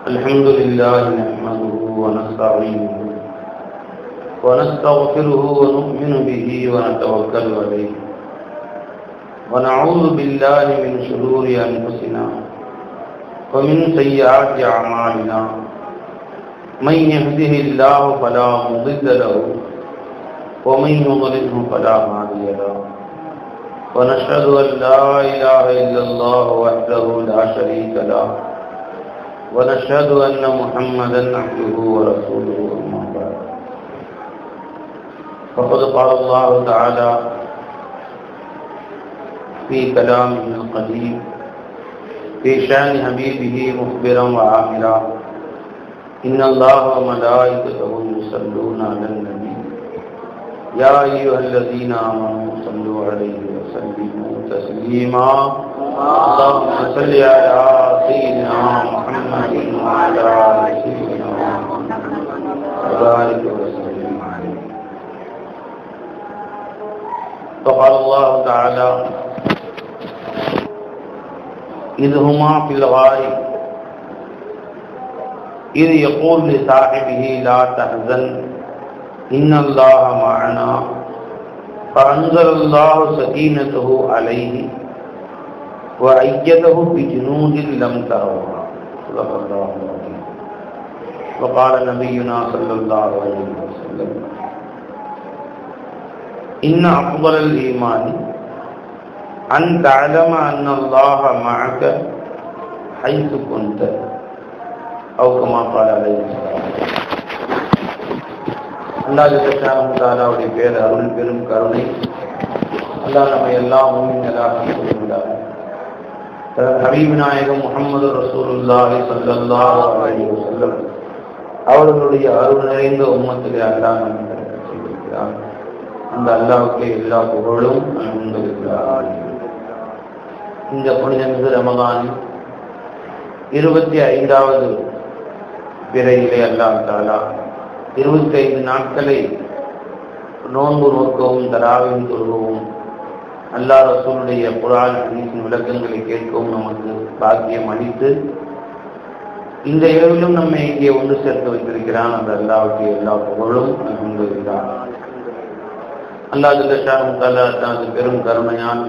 الحمد لله نحمده ونستعينه ونستغفره ونؤمن به ونتوكل عليه ونعوذ بالله من شرور أنفسنا ومن سيئات أعمالنا من يهده الله فلا مضل له ومن يضلله فلا هادي له ونشهد أن لا إله إلا الله وحده لا شريك له ونشهد أن محمدا عبده ورسوله أما بعد فقد قال الله تعالى في كلامه القديم في شأن حبيبه مخبرا وعاملا إن الله وملائكته يصلون على النبي يا أيها الذين آمنوا صلوا عليه وسلموا تسليما اللهم صل على سيدنا محمد وعلى آل سيدنا محمد وبارك وسلم عليه. فقال الله تعالى إذ هما في الغار إذ يقول لصاحبه لا تحزن إن الله معنا فأنزل الله سكينته عليه وأيده بجنود لم تروها صدق الله العظيم. وقال نبينا صلى الله عليه وسلم إن أفضل الإيمان أن تعلم أن الله معك حيث كنت أو كما قال عليه السلام. அல்லாஹ் ஜல்லஷானஹு தஆலாவுடைய பேர் அருள் பெரும் கருணை அல்லாஹ் நம்மை எல்லாம் மூமின்களாக ஆக்கிவிட்டார். ஹபீப் நாயகம் முஹம்மது ரசூலுல்லாஹி ஸல்லல்லாஹு அலைஹி வஸல்லம் அவர்களுடைய அருள் நிறைந்த உம்மத்திலே அல்லாஹ் நம்மை செய்திருக்கிறார். அந்த அல்லாஹ்வுக்கே எல்லா புகழும் அல்ஹம்துலில்லாஹ். இந்த புனிதமிகு ரமலானின் 25வது பிறையிலே அல்லாஹ் தஆலா 25 நாட்களை நோன்பு நோக்கவும் தராவையும் தொழுகவும் அல்லாஹ் ரசூலுடைய குர்ஆன் ஹதீஸின் விளக்கங்களை கேட்கவும் நமக்கு பாக்கியம் அளித்து இந்த இரவிலும் நம்மை இங்கே ஒன்று சேர்த்து வைத்திருக்கிறான். அந்த அல்லாஹ்வுக்கு எல்லா புகழும் அல்ஹம்துலில்லாஹ். அல்லாஹ் ஜல்லஷானஹு தஆலா தனது பெரும் கருணையால்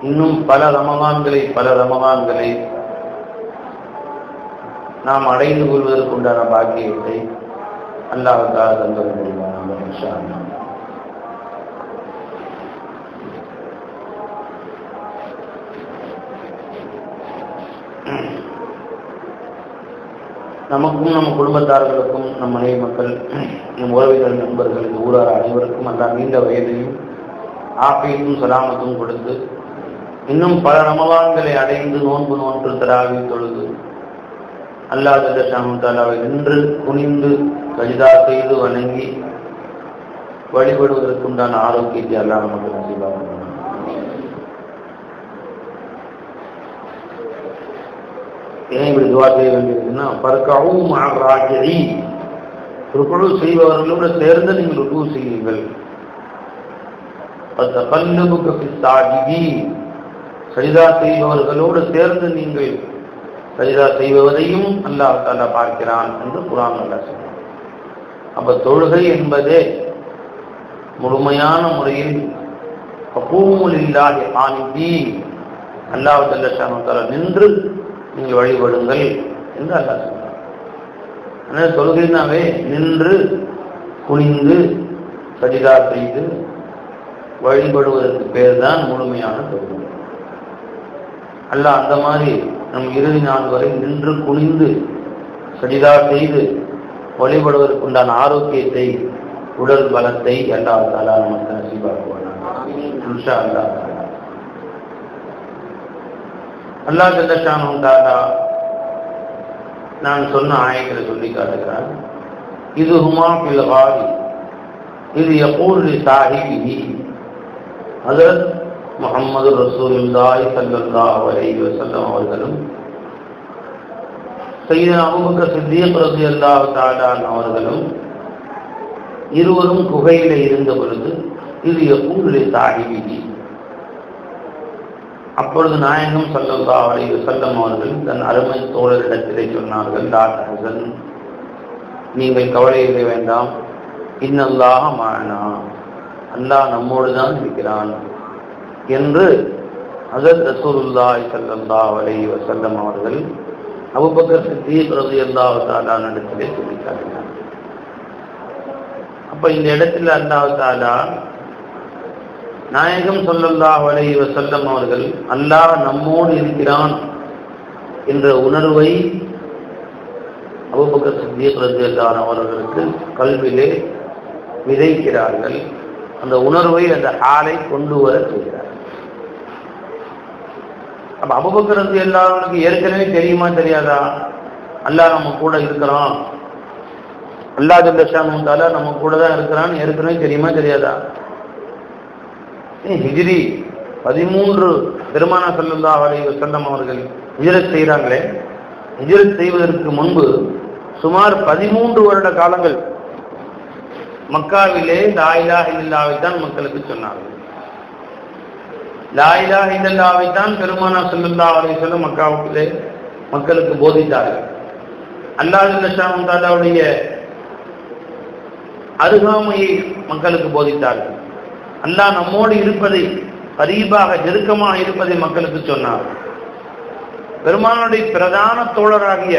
இன்னும் பல ரமலான்களை நாம் அடைந்து கொள்வதற்குண்டான பாக்கியத்தை அல்லாஹ்வுக்காக தந்தது முடிவான இன்ஷா அல்லாஹ். நமக்கும் நம் குடும்பத்தார்களுக்கும் நம் மனைவி மக்கள் நம் உறவினர் நண்பர்கள் ஊரார் அனைவருக்கும் அல்லாஹ் நீண்ட வயதையும் ஆஃபியத்தும் சலாமத்தும் கொடுத்து இன்னும் பல ரமலான்களை அடைந்து நோன்பு நோன்று தராவி தொழுது அல்லாஹ் ஜல்லஷானஹு தஆலாவை நின்று குனிந்து சஜ்தா செய்து வணங்கி வழிபடுவதற்குண்டான ஆரோக்கியத்தை அல்லாஹ் நமக்கு நசீபாக்கணும். ஏன் இப்படி துஆ செய்ய வேண்டியிருக்குன்னா ஃபர்கஉ மஅ ராஜிஈன், ருக்குஉ செய்பவர்களோடு சேர்ந்து நீங்கள் ருக்குஉ செய்யுங்கள். ஃபதகல்லுபுக ஃபிஸ்ஸாஜிதீன், சஜ்தா செய்பவர்களோடு சேர்ந்து நீங்கள் சஜ்தா செய்வதையும் அல்லாஹ் தஆலா பார்க்கிறான் என்று குர்ஆன் அல்லாஹ் சொல்றான். அப்ப தொழுகை என்பதே முழுமையான முறையில் கூமு லில்லாஹி கானிதீன், அல்லாஹ் ஜல்லஷானஹு தஆலா நின்று நீங்கள் வழிபடுங்கள் என்று அல்லாஹ் சொல்றான். ஆனால் தொழுகைனாவே நின்று குனிந்து சஜ்தா செய்து வழிபடுவதற்கு பேர் தான் முழுமையான தொழுகை. அல்லாஹ் அந்த மாதிரி நம் இறுதி நாள் வரை நின்று குனிந்து சஜ்தா செய்து வழிபடுவதற்குண்டான ஆரோக்கியத்தை உடல் பலத்தை அல்லாஹ் தஆலா நமக்கு நசீபாக்குவானாக இன்ஷா அல்லாஹ். அல்லாஹ் ஜல்லஷானஹு தஆலா நான் சொன்ன ஆயத்தை சொல்லி காட்டுகிறான். இது ஹுமா ஃபில் காரி இது யகூல் லி சாஹிபிஹி, ஹஜ்ரத் முஹம்மது ரசூலுல்லாஹி ஸல்லல்லாஹு அலைஹி வஸல்லம் அவர்களும் சய்யிதனா அபூபக்கர் சித்தீக் ரலியல்லாஹு தஆலா அவர்களும் இருவரும் குகையிலே இருந்த பொழுது இது யகூல் லி சாஹிபிஹி, அப்பொழுது நாயகம் ஸல்லல்லாஹு அலைஹி வஸல்லம் அவர்கள் தன் அருமை தோழரிடத்திலே சொன்னார்கள், லா தஹ்சன், நீங்கள் கவலையிட வேண்டாம், இன்னல்லாஹ மஅனா, அல்லாஹ் நம்மோடு தான் இருக்கிறான் என்று ஹஸரத் ரசூலுல்லாஹி ஸல்லல்லாஹு அலைஹி வஸல்லம் அவர்கள் அபூபக்கர் சித்தீக் ரலியல்லாஹு தஆலா இடத்திலே சொல்லிட்டார்கள். அப்ப இந்த இடத்துல அல்லாஹ் தஆலா நாயகம் ஸல்லல்லாஹு அலைஹி வஸல்லம் அவர்கள் அல்லாஹ் நம்மோடு இருக்கிறான் என்ற உணர்வை அபூபக்கர் சித்தீக் ரலியல்லாஹு அவர்களுக்கு கல்விலே விதைக்கிறார்கள். அந்த உணர்வை, அந்த ஹாலை கொண்டு வர செய்கிறார்கள். அப்ப அபூபக்கர் ரலியல்லாஹு அவர்களுக்கு ஏற்கனவே தெரியுமா தெரியாதா அல்லாஹ் நம்ம கூட இருக்கிறான், அல்லாஹ் ஜல்ல ஷானுஹு தஆலா நம்ம கூட தான் இருக்கிறான், ஏற்கனவே தெரியுமா தெரியாதா? ஹிஜ்ரி 13 பெருமானார் ஸல்லல்லாஹு அலைஹி வஸல்லம் அவர்கள் ஹிஜ்ரத் செய்கிறாங்களே, ஹிஜ்ரத் செய்வதற்கு முன்பு சுமார் 13 வருட காலங்கள் மக்காவிலே லா இலாஹ இல்லல்லாஹை தான் மக்களுக்கு சொன்னார்கள். லா இலாஹ இல்லல்லாஹை தான் பெருமானார் ஸல்லல்லாஹு அலைஹி வஸல்லம் மக்காவிலே மக்களுக்கு போதித்தார்கள். அல்லாஹ் ஜல்ல ஷானுஹு தஆலாவுடைய அருகாமையை மக்களுக்கு போதித்தார்கள். அல்லாஹ் நம்மோடு இருப்பதை, கரீபாக நெருக்கமாக இருப்பதை மக்களுக்கு சொன்னார். பெருமானுடைய பிரதான தோழராகிய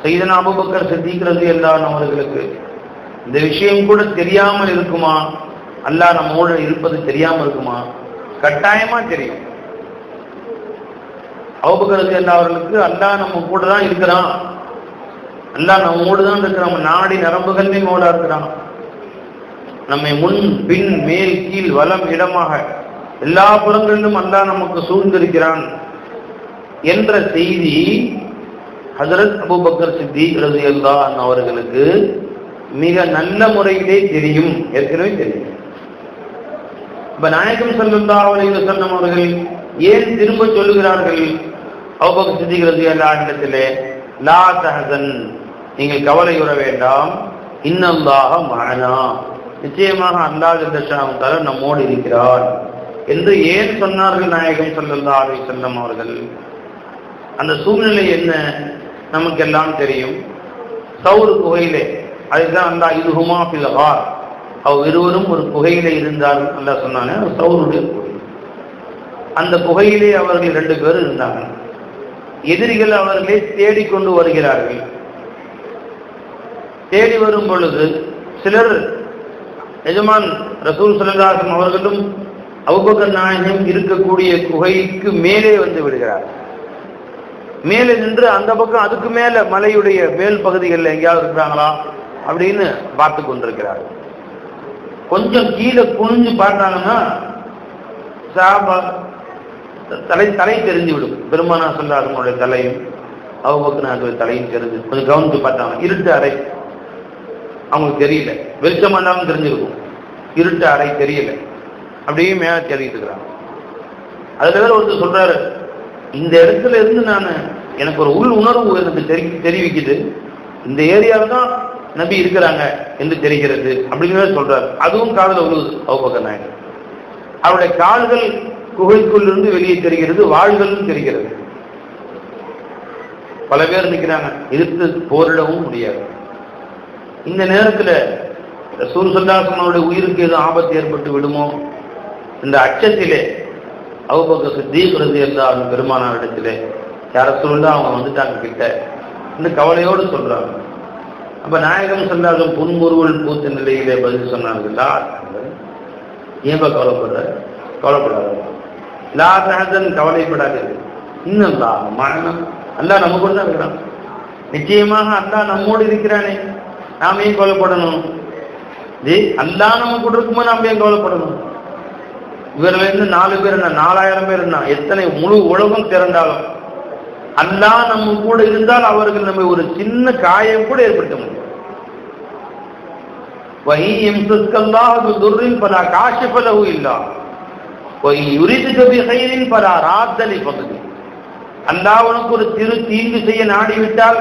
சையதுனா அபூபக்கர் சித்தீக் ரலியல்லாஹு அவர்களுக்கு இந்த விஷயம் கூட தெரியாமல் இருக்குமா? அல்லாஹ் நம்மோடு இருப்பது தெரியாமல் இருக்குமா? கட்டாயமா தெரியும். அபூபக்கர் ரலியல்லாஹு அவர்களுக்கு அல்லாஹ் நம்ம கூட தான் இருக்கிறான், அல்லாஹ் நம்மோடு தான் இருக்கிறான், நாடி நரம்புகள்லையும் மௌலா இருக்கிறான், நம்மை முன் பின் மேல் கீழ் வலம் இடமாக எல்லா புறங்களிலும் அல்லாஹ் நமக்கு சூழ்ந்திருக்கிறான் என்ற செய்தி ஹஜ்ரத் அபூபக்கர் சித்தீக் ரலியல்லாஹு அவர்களுக்கு மிக நல்ல முறையிலே தெரியும், ஏற்கனவே தெரியும். இப்ப நாயகம் ஸல்லல்லாஹு அலைஹி வஸல்லம் அவர்கள் ஏன் திரும்ப சொல்லுகிறார்கள் அபூபக்கர் சித்தீக் ரலியல்லாஹு இடத்திலே, லா தஹ்சன், நீங்கள் கவலையுற வேண்டாம், இன்னல்லாஹ மஅனா, நிச்சயமாக அல்லாஹ் ஜல்ல ஷானுஹு தஆலா நம்மோடு இருக்கிறார் என்று ஏன் சொன்னார்கள் நாயகம் ஸல்லல்லாஹு அலைஹி வஸல்லம் அவர்கள்? அந்த சூழ்நிலை என்ன நமக்கெல்லாம் தெரியும். சௌர் குகையிலே, அதுதான் அல்லாஹ் இதுஹுமா ஃபில் கார், இருவரும் ஒரு குகையிலே இருந்தார்கள் அல்லாஹ் சொன்னாங்க. சௌருடைய குகை, அந்த குகையிலே அவர்கள் 2 பேர் இருந்தாங்க. எதிரிகள் அவர்களை தேடிக்கொண்டு வருகிறார்கள். தேடி வரும் பொழுது சிலர் எஜமான் ரசூல் ஸல்லல்லாஹு அலைஹி வஸல்லம் அவர்களும் அபூபக்கர் நாயகம் இருக்கக்கூடிய குகைக்கு மேலே வந்து விடுகிறார். மேலே நின்று அந்த பக்கம், அதுக்கு மேல மலையுடைய மேல் பகுதிகளில் எங்கேயாவது இருக்கிறாங்களா அப்படின்னு பார்த்து கொண்டிருக்கிறார். கொஞ்சம் கீழே குனிஞ்சு பார்த்தாங்கன்னா சஹாபா தலை தெரிஞ்சு விடும். பெருமானார் ஸல்லல்லாஹு அலைஹி வஸல்லம் தலையும் அபூபக்கர் நாயகம் தலையும் தெரிஞ்சு கொஞ்சம் கவனித்து பார்த்தாங்க. இருட்டு அறை, அவங்களுக்கு தெரியல. வெளிச்சம் பண்ணாலும் தெரிஞ்சிருக்கும், இருட்டு அறை தெரியல. அப்படியே மேல தெரிவித்து இருக்கிறாங்க. அதுல வேற ஒருத்தர் சொல்றாரு, இந்த இடத்துல இருந்து எனக்கு ஒரு உள் உணர்வு எனக்கு தெரிவிக்குது, இந்த ஏரியாவில் தான் நபி இருக்கிறாங்க என்று தெரிகிறது அப்படிங்கிற சொல்றாரு. அதுவும் காதுல உழுது அபூபக்கர் நாயகம். அவருடைய கால்கள் குகைக்குள் இருந்து வெளியே தெரிகிறது, வாள்களும் தெரிகிறது. பல பேர் நிற்கிறாங்க, எதிர்த்து போரிடவும் முடியாது. இந்த நேரத்தில் ரசூல் ஸல்லல்லாஹு அலைஹி வஸல்லம் உயிருக்கு ஏதோ ஆபத்து ஏற்பட்டு விடுமோ இந்த அச்சத்திலே அபூபக்கர் சித்தீக் ரலியல்லாஹு பெருமானாரிடத்திலே, யார ரசூலுல்லாஹ் அவங்க வந்துட்டாங்க கிட்ட, இந்த கவலையோடு சொல்றாங்க. அப்ப நாயகம் ஸல்லல்லாஹு அலைஹி வஸல்லம் புன்முறுவல் பூத்த நிலையிலே பதில் சொன்னார்கள், லா தஹ்சன், ஏன்பா கவலைப்படாத, லா தஹ்சன், கவலைப்படாது, இன்னல்லாஹ மஅனா, அல்லாஹ் நம்ம கூட தான் இருக்கிறான், நிச்சயமாக அல்லாஹ் நம்மோடு இருக்கிறானே, நாம ஏன் கவலைப்படணும்? அல்லாஹ் நம்ம கூட இருக்கும்போது நாம ஏன் கவலைப்படணும்? இவர்கள் இருந்து 4 பேர் என்ன, 4000 பேர் என்ன, எத்தனை முழு உலகம் திரண்டாலும் அல்லாஹ் நம்ம கூட இருந்தால் அவர்கள் நம்ம ஒரு சின்ன காயம் கூட ஏற்படுத்த முடியும். வஹி யம்சஸ்கல்லாஹு பிதுர்ரின் ஃபலா காஷிஃப லஹு இல்லா வஹி யுரிதுக பிகைரின் ஃபலா ராத்த லிஃபத்லி. அல்லாஹ் உனக்கு ஒரு தீங்கு செய்ய நாடிவிட்டால்,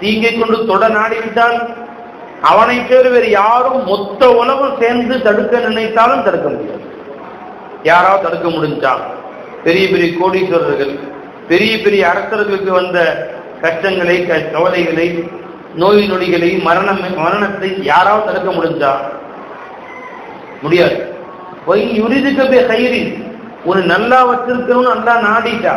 தீங்கை கொண்டு தொட நாடிவிட்டால், அவனை பேர் வேறு யாரும் மொத்த உலகம் சேர்ந்து தடுக்க நினைத்தாலும் தடுக்க முடியாது. யாராவது தடுக்க முடிஞ்சான்? பெரிய பெரிய கோடீஸ்வரர்கள், பெரிய பெரிய அரசர்களுக்கு வந்த கஷ்டங்களை, கவலைகளை, நோய் நொடிகளை, மரணத்தை யாராவது தடுக்க முடிஞ்சா? முடியாது. ஒரு நல்லா வச்சிருக்கணும்னு அல்லாஹ் நாடிட்டா,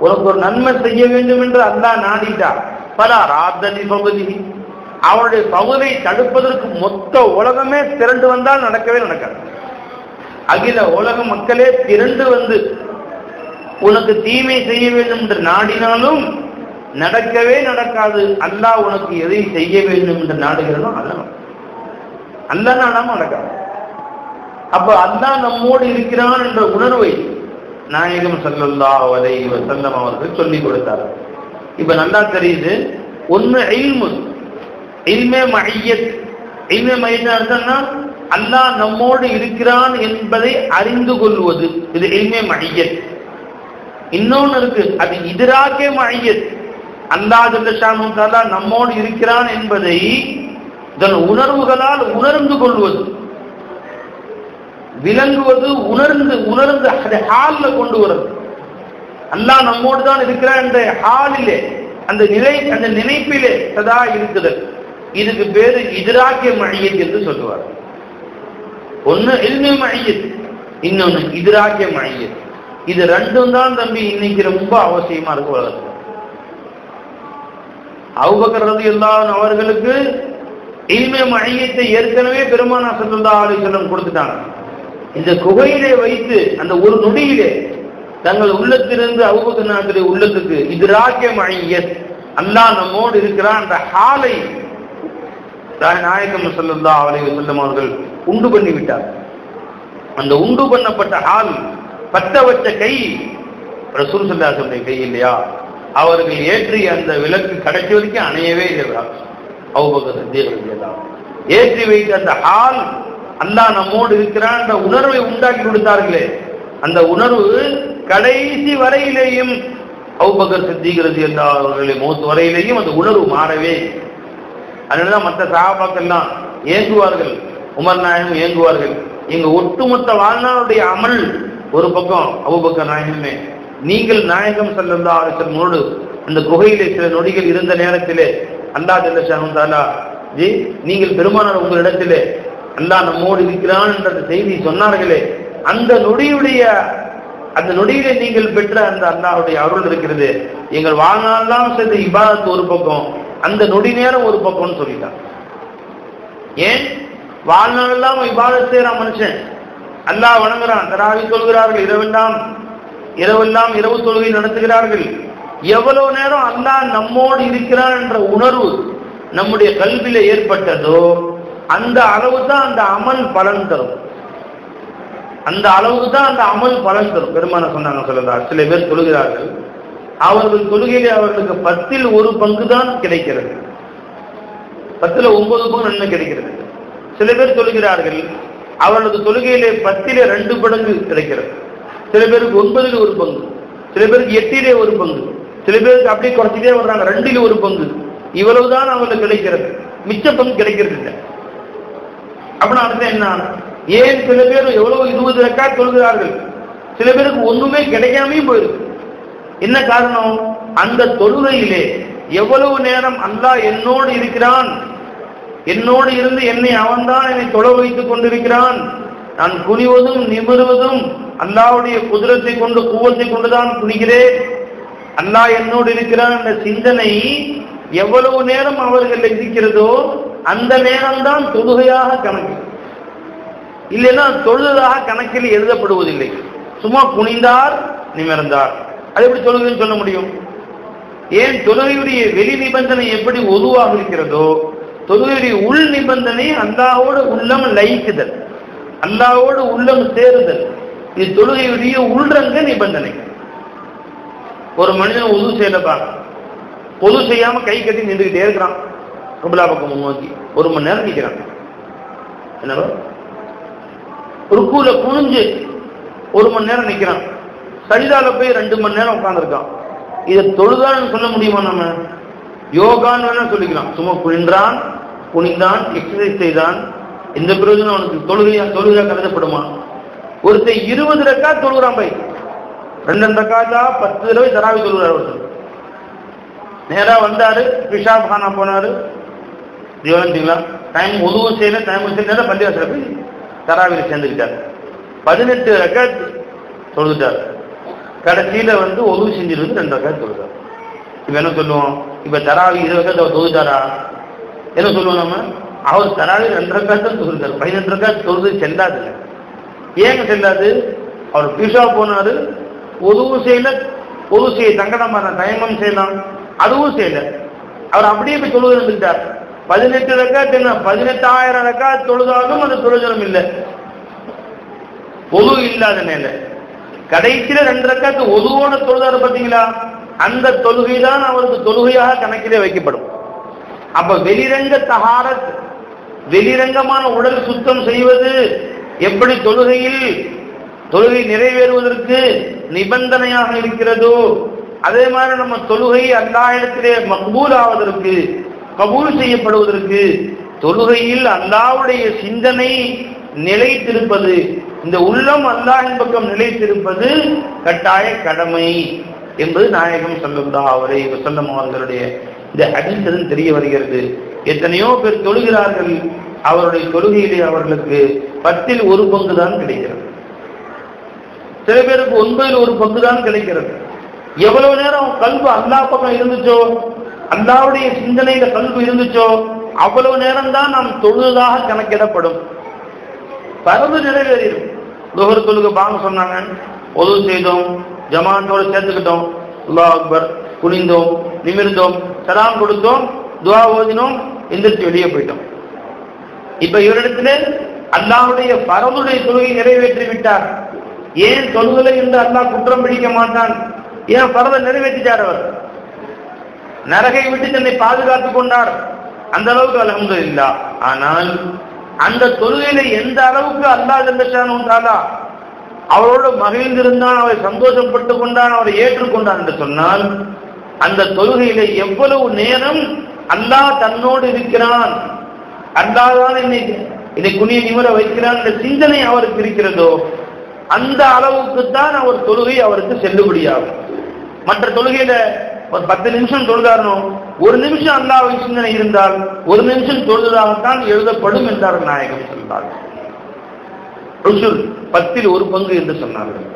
உனக்கு ஒரு நன்மை செய்ய வேண்டும் என்று அல்லாஹ் நாடிட்டா, பல ராத்தனி பகுதி அவனுடைய பகுதியை தடுப்பதற்கு மொத்த உலகமே திரண்டு வந்தால் நடக்கவே நடக்காது. அகில உலக மக்களே திரண்டு வந்து உனக்கு தீமை செய்ய வேண்டும் என்று நாடினாலும் நடக்கவே நடக்காது. அல்லாஹ் உனக்கு எதை செய்ய வேண்டும் என்று நாடுகிறதோ அல்லாஹ் நாடாம நடக்காது. அப்ப அல்லாஹ் நம்மோடு இருக்கிறான் என்ற உணர்வை நாயகம் ஸல்லல்லாஹு அலைஹி வஸல்லம் அவர்கள் சொல்லிக் கொடுத்தார். இப்ப நல்லா தெரியுது, ஒன்னு இல்மே மஹியத். இல்மே மஹியத்னா அல்லாஹ் நம்மோடு இருக்கிறான் என்பதை அறிந்து கொள்வது, இது இல்மே மஹியத். இன்னொன்னு இருக்கு, அது இத்ராக்கே மஹியத். அல்லாஹ் ஜல்ல ஷானஹு தஆலா நம்மோடு இருக்கிறான் என்பதை தன் உணர்வுகளால் உணர்ந்து கொள்வது, விளங்குவது, உணர்ந்து அதை ஹால்ல கொண்டு வருது. அல்லாஹ் நம்மோடு தான் இருக்கிறான் என்ற ஹாலிலே, அந்த நினைப்பிலே சதா இருக்குதல். இதுக்கு பேரு இத்ராக்கிய மஹியத் என்று சொல்லுவார். ஒன்னு இல்மே மஹியத், இன்னொன்னு இத்ராக்கிய மஹியத். இது ரெண்டும் தான் தம்பி இன்னைக்கு ரொம்ப அவசியமா இருக்கு உலகத்துல. அபூபக்கர் ரலியல்லாஹு அன்ஹு அவர்களுக்கு இல்மே மஹியத்தை ஏற்கனவே பெருமானார் ஸல்லல்லாஹு அலைஹி வஸல்லம் கொடுத்துட்டாங்க. இந்த குகையிலே வைத்து அந்த ஒரு நொடியிலே தங்கள் உள்ளத்திலிருந்து அபூபக்கர் நாயகத்துடைய உள்ளத்துக்கு இத்ராக்கிய மஹியத், அல்லாஹ் நம்மோடு இருக்கிறான் என்ற ஹாலை நாயகம் ஸல்லல்லாஹு அலைஹி வஸல்லம் அவர்கள் உண்டு பண்ணி விட்டார். அந்த உண்டு பண்ணப்பட்ட ஹால், பத்த வச்ச கை ரசூல் ஸல்லல்லாஹு அலைஹி வஸல்லம் கை இல்லையா, அவர்கள் ஏற்றிய அந்த விளக்கு கடைசி வரைக்கும் அணையவே இல்லை. அபூபக்கர் சித்தீக் ரலியல்லாஹு அன்ஹு ஏற்றி வைத்த அந்த ஹால், அல்லாஹ் நம்மோடு இருக்கிறான் என்ற உணர்வை உண்டாக்கி கொடுத்தார்களே, அந்த உணர்வு கடைசி வரையிலேயும் அபூபக்கர் சித்தீக் ரலியல்லாஹு அன்ஹு அவர்களுடைய மௌத் வரையிலேயும் அந்த உணர்வு மாறவே. அதனாலதான் மற்ற சஹாபாக்கெல்லாம் ஏங்குவார்கள், உமர் நாயகம் ஏங்குவார்கள். எங்க ஒட்டுமொத்த வாழ்நாளுடைய அமல் ஒரு பக்கம், அபூபக்கர் நாயகமே நீங்கள் நாயகம் ஸல்லல்லாஹு அலைஹி வஸல்லமோடு அந்த குகையிலே சில நொடிகள் இருந்த நேரத்திலே அல்லாஹ் ஜல்ல ஷானஹு தஆலா ஜி நீங்கள் பெருமானார் உங்களிடத்திலே அல்லாஹ் நம்மோடு இருக்கிறான் என்ற செய்தி சொன்னார்களே, அந்த நொடியிலே நீங்கள் பெற்ற அந்த அல்லாஹ்வுடைய அருள் இருக்கிறது. எங்கள் வாழ்நாளெல்லாம் செய்த இபாதத் ஒரு பக்கம், அந்த நொடி நேரம் ஒரு பக்கம்னு சொல்லிட்டான். ஏன் வாழ்நாளெல்லாம் இபாதத் செய்யறான் மனுஷன், அல்லாஹ் வணங்குறான், தராவி சொல்கிறார்கள், இரவெல்லாம் இரவு தொழுகை நடத்துகிறார்கள். எவ்வளவு நேரம் அல்லாஹ் நம்மோடு இருக்கிறான் என்ற உணர்வு நம்முடைய கல்வியில ஏற்பட்டதோ அந்த அளவு தான் அந்த அமல் பலன் தரும். அந்த அளவுக்கு தான் அந்த அமல் பலன் தரும். பெருமானார் சொன்னாங்க சொல்லலாம், சில பேர் தொழுகிறார்கள், அவர்கள் தொழுகையிலே அவர்களுக்கு 10ல் 1 பங்கு தான் கிடைக்கிறது, 10ல் 9 பங்கு நன்மை கிடைக்கிறது. சில பேர் தொழுகிறார்கள், அவர்களது தொழுகையிலே 10ல் 2 மடங்கு கிடைக்கிறது. சில பேருக்கு 9ல் 1 பங்கு, சில பேருக்கு 8லே 1 பங்கு, சில பேருக்கு அப்படியே குறைச்சிட்டே வர்றாங்க, 2ல் 1 பங்கு. இவ்வளவுதான் அவங்களுக்கு கிடைக்கிறது, மிச்ச பங்கு கிடைக்கிறது இல்லை. அப்படின்னா அர்த்தம் என்ன? ஏன் சில பேர் எவ்வளவு 20 ரக்காத் தொழுகிறார்கள், சில பேருக்கு ஒண்ணுமே கிடைக்காமே போயிருக்கு. என்ன காரணம்? அந்த தொழுகையிலே எவ்வளவு நேரம் அல்லாஹ் என்னோடு இருக்கிறான், என்னோடு இருந்து அவன்தான் என்னை தொழ வைத்துக் கொண்டிருக்கிறான், நான் குனிவதும் நிமிர்வதும் அல்லாஹ்வுடைய குதிரத்தை கொண்டு, குவத்தை கொண்டுதான் குனிகிறேன், அல்லாஹ் என்னோடு இருக்கிறான் என்ற சிந்தனை எவ்வளவு நேரம் அவர்கள் இருக்கிறதோ அந்த நேரம்தான் தொழுகையாக கணக்கு. இல்லைன்னா தொழுதாக கணக்கில் எழுதப்படுவதில்லை. சும்மா குனிந்தார் நிமிர்ந்தார், அது எப்படி தொழுகைன்னு சொல்ல முடியும்? ஏன் தொழுகையுடைய வெளி நிபந்தனை எப்படி ஒதுவாக இருக்கிறதோ தொழுகையுடைய உள் நிபந்தனை அல்லாஹ்வோடு உள்ளம் லயிக்குதல், அல்லாஹ்வோடு உள்ளம் சேருதல். இது தொழுகையுடைய உள்ரங்க நிபந்தனை. ஒரு மனிதன் உது செய்யலப்பா, பொது செய்யாம கை கட்டி நின்றுகிட்டே இருக்கிறான், கிப்லா பக்கம் முன்னோக்கி 1 மணி நேரம் நிற்கிறான். என்னவா ருக்கூல குனிஞ்சு 1 மணி நேரம் நிற்கிறான், சஜிதால போய் 2 மணி நேரம் உட்கார்ந்துருக்கான். இதை தொழுதான்னு சொல்ல முடியுமா? நம்ம யோகான்னு வேணா சொல்லிக்கலாம். சும்மா குனிந்தான், எக்ஸசைஸ் செய்தான், எந்த பிரயோஜனம் அவனுக்கு? தொழுகையா கருதப்படுமா? ஒருத்தர் 20 ரக்காத் தொழுகிறான் பை, 2 ரக்காத்தா 10 தடவை தராவி தொழுகிறார். ஒருத்தர் நேரா வந்தாரு, பிஷாப் கானா போனாரு, ஜீவன்ங்களா டைம் உதவும் செய்யல, டைம் நேரம் பள்ளிவாசல போய் தராவில சேர்ந்துக்கிட்டார். 18 ரக்காத் தொழுதுட்டார். கடைசியில உதவு செஞ்சிருந்து 2 ரக்காத் தொழுதார். இப்ப என்ன சொல்லுவோம்? இப்ப தராவி 20 ரக்காத் அவர் தொழுதாரா? என்ன சொல்லுவோம் நம்ம? அவர் தராவி 2 ரக்காத் தான் தொழுதார். 18 ரக்காத் தொழுது செல்லாது. ஏங்க செல்லாது? அவர் பிஷாப் போனாரு, உதவு செய்யல, உதவு செய்ய தங்கடமா தயமம் செய்யலாம், அதுவும் செய்யல. அவர் அப்படியே போய் தொழுது இருந்துட்டார். 18 ரக்காத் என்ன 18,000 ரக்காத் தொழுதாலும் அந்த பிரயோஜனம் இல்லை, ஒது இல்லாத நிலை. கடைசியில 2 ரக்காத் ஒதுவோட தொழுதாரு பார்த்தீங்களா, அந்த தொழுகை தான் அவருக்கு தொழுகையாக கணக்கிலே வைக்கப்படும். அப்ப வெளிரங்க தஹாரத், வெளிரங்கமான உடல் சுத்தம் செய்வது எப்படி தொழுகை நிறைவேறுவதற்கு நிபந்தனையாக இருக்கிறதோ, அதே மாதிரி நம்ம தொழுகை அல்லாஹ்விடத்திலே மக்பூல் ஆவதற்கு, கபூல் செய்யப்படுவதற்கு தொழுகையில் அல்லாஹ்வுடைய சிந்தனை நிலைத்திருப்பது, இந்த உள்ளம் அல்லாஹ்வின் பக்கம் நிலைத்திருப்பது கட்டாய கடமை என்பது நாயகம் ஸல்லல்லாஹு அலைஹி வஸல்லம் அவர்களுடைய இந்த ஹதீஸில் தெரிய வருகிறது. எத்தனையோ பேர் தொழுகிறார்கள், அவருடைய தொழுகையிலே அவர்களுக்கு 10ல் 1 பங்கு தான் கிடைக்கிறது. சில பேருக்கு 9ல் 1 பங்கு தான் கிடைக்கிறது. எவ்வளவு நேரம் கல்பு அல்லாஹ் பக்கம் இருந்துச்சோ, அல்லாஹ்வுடைய சிந்தனையில கல்பு இருந்துச்சோ, அவ்வளவு நேரம் தான் நாம் தொழுதாக கணக்கிடப்படும். பரது நிறைவேறிடும். லுஹர் தொழுகை பாங்க சொன்னாங்க, ஒது செய்தோம், ஜமாத்தோடு சேர்த்துக்கிட்டோம், அல்லாஹ் அக்பர், குனிந்தோம், நிமிர்ந்தோம், சலாம் கொடுத்தோம், துஆ ஓதினோம், எந்திரிச்சு வெளியே போயிட்டோம். இப்ப இவரிடத்துல அல்லாஹ்வுடைய பரதுடைய தொழுகை நிறைவேற்றி விட்டார். ஏன் தொழுகலை என்று அல்லாஹ் குற்றம் பிடிக்க மாட்டான்? ஏன் பரதை நிறைவேற்றிட்டார்? அவர் நரகை விட்டு தன்னை பாதுகாத்துக் கொண்டார். அந்த அளவுக்கு அல்ஹம்துலில்லாஹ். ஆனால் அந்த தொழுகையில எந்த அளவுக்கு அல்லாஹ் ஜல்லஷானு தஆலா அவரோடு மகிழ்ந்திருந்தான், அவரை சந்தோஷப்பட்டு கொண்டான், அவரை ஏற்றுக்கொண்டான் என்று சொன்னால், அந்த தொழுகையில எவ்வளவு நேரம் அல்லாஹ் தன்னோடு இருக்கிறான், அல்லாஹ் தான் என்னை குனிய நிமிர வைக்கிறான் என்ற சிந்தனை அவருக்கு இருக்கிறதோ, அந்த அளவுக்கு தான் அவர் தொழுகை அவருக்கு செல்லுபடியாகும். மற்ற தொழுகையில ஒரு 10 நிமிஷம் தொழுதாரனோ, 1 நிமிஷம் அல்லாஹ்வை சிந்தனை இருந்தால் 1 நிமிஷம் தொழுதாகத்தான் எழுதப்படும் என்றார் நாயகம் ஸல்லல்லாஹு அலைஹி வஸல்லம். 10ல் 1 பங்கு என்று சொன்னார்கள்.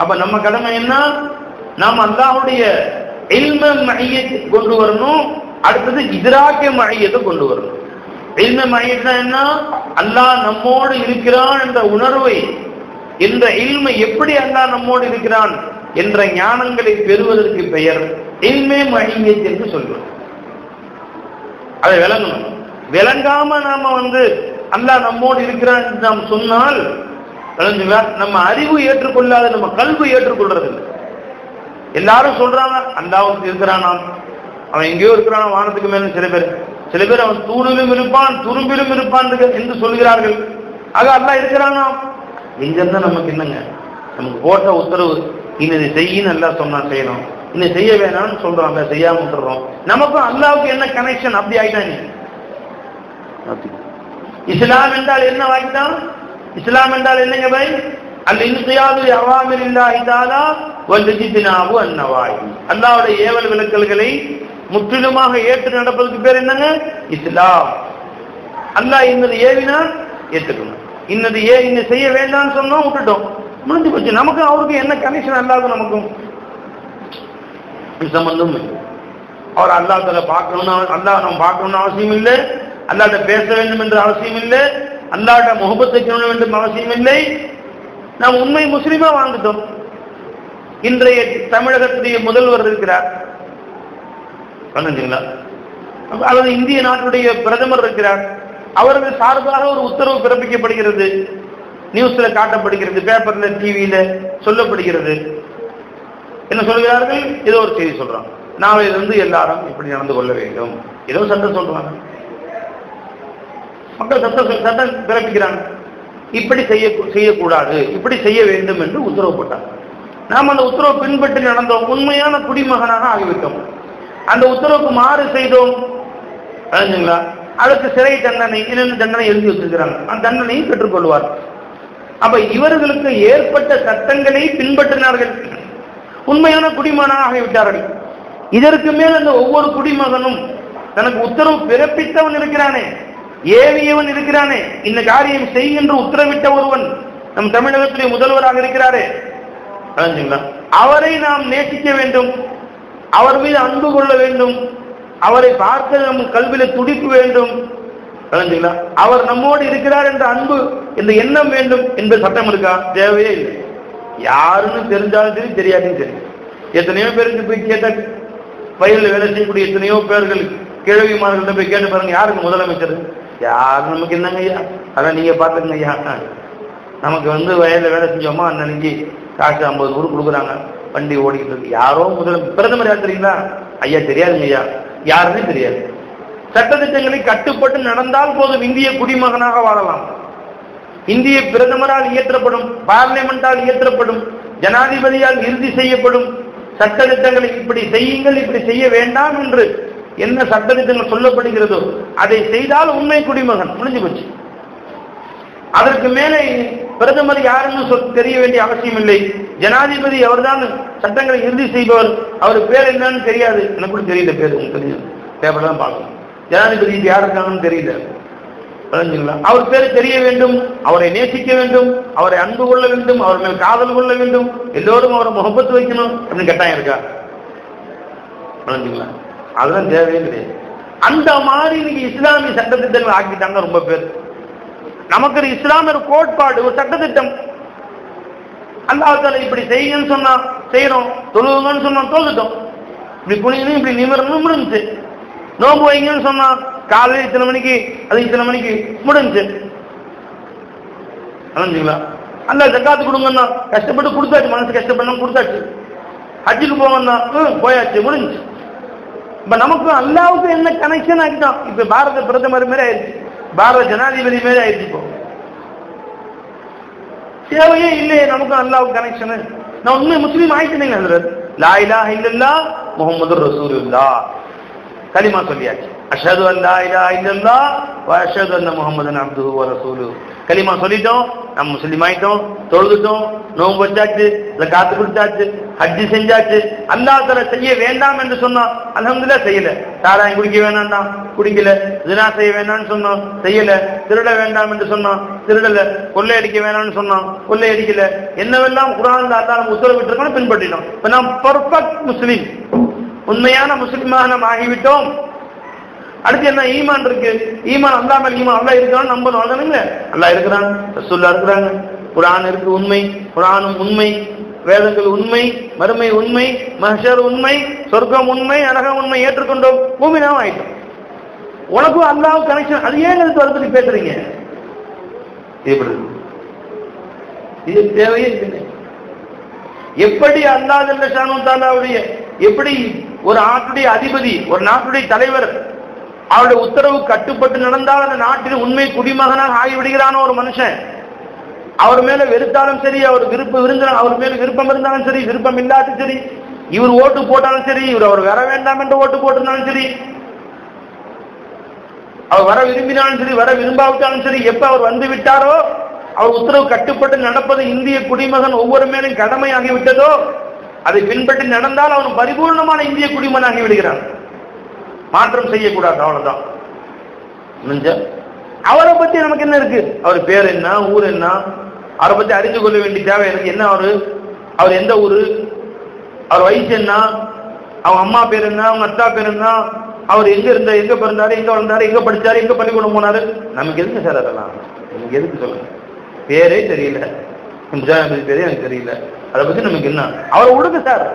அப்ப நம்ம கடமை என்ன? நாம் அல்லாஹ்வுடைய இல்ம மஹியத் கொண்டு வரணும். அடுத்தது இத்ராக்க மஹியத்தை கொண்டு வரணும். இல்ம மஹியத்னா என்ன? அல்லாஹ் நம்மோடு இருக்கிறான் என்ற உணர்வை, என்ற இல்மை, எப்படி அல்லாஹ் நம்மோடு இருக்கிறான் என்ற ஞானங்களை பெறுவதற்கு பெயர் இல்மே மஹியத் என்று சொல்றோம். அதை விளங்கணும். விளங்காம நாம அல்லாஹ் நம்மோடு இருக்கிறான் என்று நாம் சொன்னால் நம்ம அறிவு ஏற்றுக்கொள்ளாத, நம்ம கல்வி ஏற்றுக்கொள்றது இல்லை. எல்லாரும் சொல்றாங்க அல்லாஹ் இருக்கிறானாம், அவன் எங்கேயோ இருக்கிறானா வானத்துக்கு மேலும். சில பேர் அவன் தூணிலும் இருப்பான், துரும்பிலும் இருப்பான் என்று சொல்கிறார்கள். ஆக அல்லாஹ் இருக்கிறானாம். எங்க இருந்தா நமக்கு என்னங்க? நமக்கு போட்ட உத்தரவு இன்னது செய்யின்னு அல்லாஹ் சொன்னா செய்யணும், இன்னும் செய்ய வேணாம்னு சொல்றாங்க, செய்யாம விட்டுறோம். நமக்கும் அல்லாஹ்வுக்கு என்ன கனெக்ஷன்? அப்படி ஆயிட்டாங்க. இஸ்லாம் என்றால் என்ன வாங்கிட்டான்? இஸ்லாம் என்றால் என்னங்க பாய்? அல் இன்கியாது அவாமிரில்லாஹி தஆலா வல் இஜ்தினாபு அன்-நவாஹி. அல்லாஹ்வுடைய ஏவல் விலக்கல்களை முற்றிலுமாக ஏற்று நடப்பதற்கு பேர் என்னங்க? இஸ்லாம். அல்லாஹ் இன்னது ஏவினா ஏற்றுக்கணும், இன்னது இன்னும் செய்ய வேண்டாம்னு சொன்னோம், விட்டுட்டோம், முடிஞ்சு போச்சு. நமக்கு அவருக்கு என்ன கனெக்ஷன்? அல்லாஹ்வுக்கும் நமக்கும் சம்பந்தம் இல்லை. அவர் அல்லாஹ் தஆலா பார்க்கணும்னு, அல்லாஹ் நம்ம பார்க்கணும்னு அவசியம் இல்லை, அல்லாஹ்ட்ட பேச வேண்டும் என்ற அவசியம் இல்லை, அல்லாஹ்ட்ட முஹப்பத் வைக்கணும் என்ற அவசியம் இல்லை. நாம் உண்மை முஸ்லிமா வாழ்ந்துட்டோம். இன்றைய தமிழகத்துடைய முதல்வர் இருக்கிறார், அல்லது இந்திய நாட்டுடைய பிரதமர் இருக்கிறார், அவர்கள் சார்பாக ஒரு உத்தரவு பிறப்பிக்கப்படுகிறது, நியூஸ்ல காட்டப்படுகிறது, பேப்பர்ல, டிவியில சொல்லப்படுகிறது. என்ன சொல்கிறார்கள்? ஏதோ ஒரு செய்தி சொல்றாங்க, நாளையிலிருந்து எல்லாரும் இப்படி நடந்து கொள்ள வேண்டும், ஏதோ சட்டம் சொல்றாங்க, மக்கள் சட்டம் பிறப்பிக்கிறாங்க, இப்படி செய்யக்கூடாது, இப்படி செய்ய வேண்டும் என்று உத்தரவு போட்டாங்க. நாம் அந்த உத்தரவு பின்பற்றி நடந்தோம், உண்மையான குடிமகனாக ஆகிவிட்டோம். அந்த உத்தரவுக்கு மாறு செய்தோம், அதுக்கு சிறை தண்டனை, என்னென்ன தண்டனை எழுதி வச்சிருக்கிறாங்க, அந்த தண்டனையும் பெற்றுக்கொள்வார். அப்ப இவர்களுக்கு ஏற்பட்ட சட்டங்களை பின்பற்றினார்கள், உண்மையான குடிமகனாக ஆகிவிட்டார்கள். இதற்கு மேல் அந்த ஒவ்வொரு குடிமகனும் தனக்கு உத்தரவு பிறப்பித்தவன் இருக்கிறானே, ஏவியவன் இருக்கிறானே, இந்த காரியம் செய் என்று உத்தரவிட்ட ஒருவன் நம் தமிழகத்திலே முதல்வராக இருக்கிறாரே, அவரை நாம் நேசிக்க வேண்டும், அவர் மீது அன்பு கொள்ள வேண்டும், அவரை பார்க்க நம் கல்வியில துடிப்பு வேண்டும், அவர் நம்மோடு இருக்கிறார் என்ற அன்பு இந்த எண்ணம் வேண்டும் என்பது சட்டம் இருக்கா? தேவையே இல்லை. யாருன்னு தெரிஞ்சாலும் சரி, தெரியாதுன்னு சரி. எத்தனையோ பேருக்கு போய் கேட்ட, வயலில் வேலை செய்யக்கூடிய எத்தனையோ பேர்கள் கிழவிமார்கள்ட்ட போய் கேட்டு பாருங்க, யாருக்கு முதலமைச்சர்? யாரு நமக்கு என்னங்க ஐயா, அதான் நீங்க பாத்துக்கங்க ஐயா. நமக்கு வயலில் வேலை செஞ்சோமா அன்னைக்கு காசு 50 ரூபா கொடுக்குறாங்க, வண்டி ஓடிக்கிட்டு இருக்கு. யாரோ பிரதமர் யார் தெரியுங்களா? ஐயா தெரியாதுங்க ஐயா, யாருன்னே தெரியாது. சட்டத்திட்டங்களை கட்டுப்பட்டு நடந்தால் போதும், இந்திய குடிமகனாக வாழலாம். இந்திய பிரதமரால் இயற்றப்படும், பார்லிமெண்டால் இயற்றப்படும், ஜனாதிபதியால் இறுதி செய்யப்படும் சட்டத்திட்டங்களை இப்படி செய்யுங்கள், இப்படி செய்ய வேண்டாம் என்று என்ன சட்டத்திட்டங்கள் சொல்லப்படுகிறதோ அதை செய்தால் உண்மை குடிமகன், முடிஞ்சு போச்சு. அதற்கு மேலே பிரதமர் யாருன்னு தெரிய வேண்டிய அவசியம் இல்லை. ஜனாதிபதி அவர்தான் சட்டங்களை இறுதி செய்பவர். அவர் பேர் என்னன்னு தெரியாது, எனக்கு கூட தெரியல, பேர் உங்களுக்கு தெரியும், பேப்பர்ல தான் பார்க்கணும். ஜனாதிபதி யார் இருக்காங்கன்னு தெரியல, அவர் பேர் தெரிய வேண்டும், அவரை நேசிக்க வேண்டும், அவரை அன்பு கொள்ள வேண்டும், அவர் மேல் காதல் கொள்ள வேண்டும், எல்லோரும் அவரை முகப்பத்து வைக்கணும் அப்படின்னு கட்டாயம் இருக்கா? அதுதான் தேவையே கிடையாது. அந்த மாதிரி இன்னைக்கு இஸ்லாமிய சட்டத்திட்டங்கள் ஆக்கிட்டாங்க ரொம்ப பேர். நமக்கு ஒரு இஸ்லாமிய ஒரு கோட்பாடு, ஒரு சட்டத்திட்டம். அல்லாஹ் தஆலா இப்படி செய்யுங்கன்னு சொன்னா செய்யறோம், தொழுவுங்கன்னு சொன்னா தொழுதுட்டோம், இப்படி குனியணும் இப்படி நிமிரணும் முடிஞ்சு. நோம்பு வைங்கன்னு சொன்னா காலையில் இத்தனை மணிக்கு அது இத்தனை மணிக்கு முடிஞ்சு. அல்லாஹ் ஜக்காத்து கொடுங்கன்னா கஷ்டப்பட்டு கொடுத்தாச்சு, மனசு கஷ்டப்படணும் கொடுத்தாச்சு. ஹஜ்ஜுக்கு போங்கன்னா போயாச்சு, முடிஞ்சு. இப்ப நமக்கு அல்லாவுக்கு என்ன கனெக்ஷன் ஆகிட்டோம்? இப்ப பாரத பிரதமர் மாரி ஆயிடுச்சு, பாரத ஜனாதிபதி மாரி ஆயிடுச்சு. இப்போ தேவையே இல்லையே நமக்கு அல்லாவுக்கு கனெக்ஷன். நான் உண்மை முஸ்லீம் ஆயிட்டேங்க. லா இலாஹ இல்லல்லாஹ் முஹம்மதுர் ரசூலுல்லாஹ் கலிமா சொல்லியாச்சு. அஷ்ஹது அன் லா இலாஹ இல்லல்லாஹ் வ அஷ்ஹது அன்ன முஹம்மதன் அப்துஹு வ ரசூலுஹு. கலிமா சொல்லிட்டோம், நம்ம முஸ்லீம் ஆயிட்டோம், தொழுதுட்டோம், நோன்பு வச்சாச்சு, ஜகாத் கொடுத்தாச்சு, ஹஜ் செஞ்சாச்சு. அல்லாஹ் தஆலா செய்ய வேண்டாம் என்று சொன்னோம், அல்ஹம்துலில்லாஹ் செய்யல. சாராயம் குடிக்க வேண்டாம்னா குடிக்கல, ஜினா செய்ய வேண்டாம்னு சொன்னோம், செய்யல. திருட வேண்டாம் என்று சொன்னோம், திருடல. கொள்ளை அடிக்க வேண்டாம்னு சொன்னோம், கொள்ளை அடிக்கல. என்னவெல்லாம் குர்ஆன்ல அல்லாஹ் நம்ம உத்தரவிட்டிருக்கோம் பின்பற்றினோம். இப்ப நாம் பெர்ஃபெக்ட் முஸ்லீம், உண்மையான முஸ்லிமாக நாம் ஆகிவிட்டோம். அடுத்து என்ன? ஈமான் இருக்கு. ஈமான் அல்லாஹ் மேல் ஈமான், அல்லாஹ் இருக்கான்னு நம்பணும். அதானுங்க, அல்லாஹ் இருக்கிறான், ரசூலுல்லாஹ் இருக்கிறாங்க, குர்ஆன் இருக்கு, உண்மை, குர்ஆனும் உண்மை, வேதங்கள் உண்மை, மறுமை உண்மை, மஹ்ஷர் உண்மை, சொர்க்கம் உண்மை, நரகம் உண்மை, ஏற்றுக்கொண்டோம், மூமினாவும் ஆயிட்டோம். உனக்கும் அல்லாஹ் கனெக்ஷன். அது ஏன் எடுத்து வரதுக்கு பேசுறீங்க? இது தேவையே இல்லை. எப்படி அல்லாஹ் ஜல்ல ஷானு தஆலாவுடைய, எப்படி ஒரு நாட்டுடைய அதிபதி, ஒரு நாட்டுடைய தலைவர் அவருடைய உத்தரவு கட்டுப்பட்டு நடந்தால் அந்த நாட்டில் உண்மை குடிமகனாக ஆகிவிடுகிறானோ ஒரு மனுஷன், அவர் மேல வெறுத்தாலும் சரி, அவர் அவர் மேல விருப்பம் இருந்தாலும் சரி, விருப்பம் இல்லாத சரி, இவர் ஓட்டு போட்டாலும் சரி, இவர் அவர் வர வேண்டாம் என்று ஓட்டு போட்டிருந்தாலும் சரி, அவர் வர விரும்பினாலும் சரி, வர விரும்பாவிட்டாலும் சரி, எப்ப அவர் வந்து விட்டாரோ, அவர் உத்தரவு கட்டுப்பட்டு நடப்பது இந்திய குடிமகன் ஒவ்வொரு மேலும் கடமையாகி விட்டதோ, அதை பின்பற்றி நடந்தால் அவன் பரிபூர்ணமான இந்திய குடிமகனாகி விடுகிறான். மாற்றம் செய்யக்கூடாது, அவ்வளவுதான். அவரை பத்தி நமக்கு என்ன இருக்கு? அவர் பேர் என்ன, ஊர் என்ன, அவரை பத்தி அறிந்து கொள்ள வேண்டிய தேவை எனக்கு என்ன? அவர் எந்த ஊரு, அவர் வயசு என்ன, அவங்க அம்மா பேர் என்ன, அவங்க அத்தா பேர் என்ன, அவர் எங்க இருந்தாரு, எங்க பிறந்தாரு, எங்க வளர்ந்தாரு, எங்க படிச்சாரு, எங்க பள்ளிக்கூடம் போனாரு, நமக்கு எதுக்கு சார் அதெல்லாம்? நமக்கு எதுக்கு சொல்லுங்க? பேரே தெரியல, பேரே எனக்கு தெரியல, அதை பத்தி நமக்கு என்ன? அவரை விடுங்க சார்.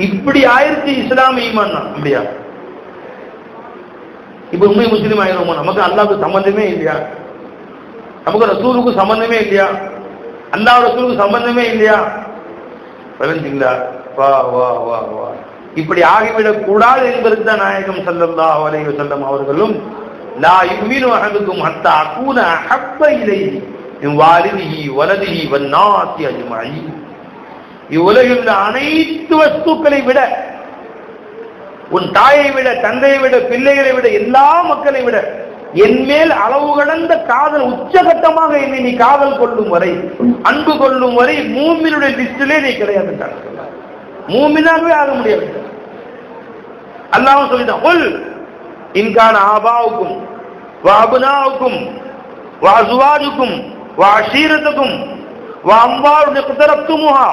இப்படி ஆயிடுச்சு இஸ்லாம் ஈமான். அப்படியா? இப்ப உண்மை முஸ்லீம் ஆயிடுவோமா? நமக்கு அல்லாஹ்வுக்கு சம்பந்தமே இல்லையா? நமக்கு ரசூலுக்கு சம்பந்தமே இல்லையா? அல்லாஹ் ரசூலுக்கு சம்பந்தமே இல்லையா? புரிஞ்சுங்களா? வா வா வா வா. இப்படி ஆகிவிடக் கூடாது என்பதற்கு தான் நாயகம் ஸல்லல்லாஹு அலைஹி வஸல்லம் அவர்களும் லா யுமினு அஹதுக்கும் ஹத்தா அகூன அஹப்ப இலைஹி மின் வாலிதிஹி வலதிஹி வன்னாஸி அஜ்மஈன். இவ்வுலகில் உள்ள அனைத்து வஸ்துக்களை விட, உன் தாயை விட, தந்தையை விட, பிள்ளைகளை விட, எல்லா மக்களை விட என் மேல் அளவு கடந்த காதல் உச்சகட்டமாக என்னை நீ காதல் கொள்ளும் வரை, அன்பு கொள்ளும் வரை மூமினுடைய லிஸ்டிலே நீ கிடையாது. மூமினாகவே ஆக முடியாது. அல்லாஹ் சொல்லிட்டான், குல் இன்கான ஆபாவுக்கும் வஅப்னாவுக்கும் வஅஸ்வாஜுக்கும் வஅஷீரத்துக்கும் வஅம்வாலுன் இக்தரப்துமுஹா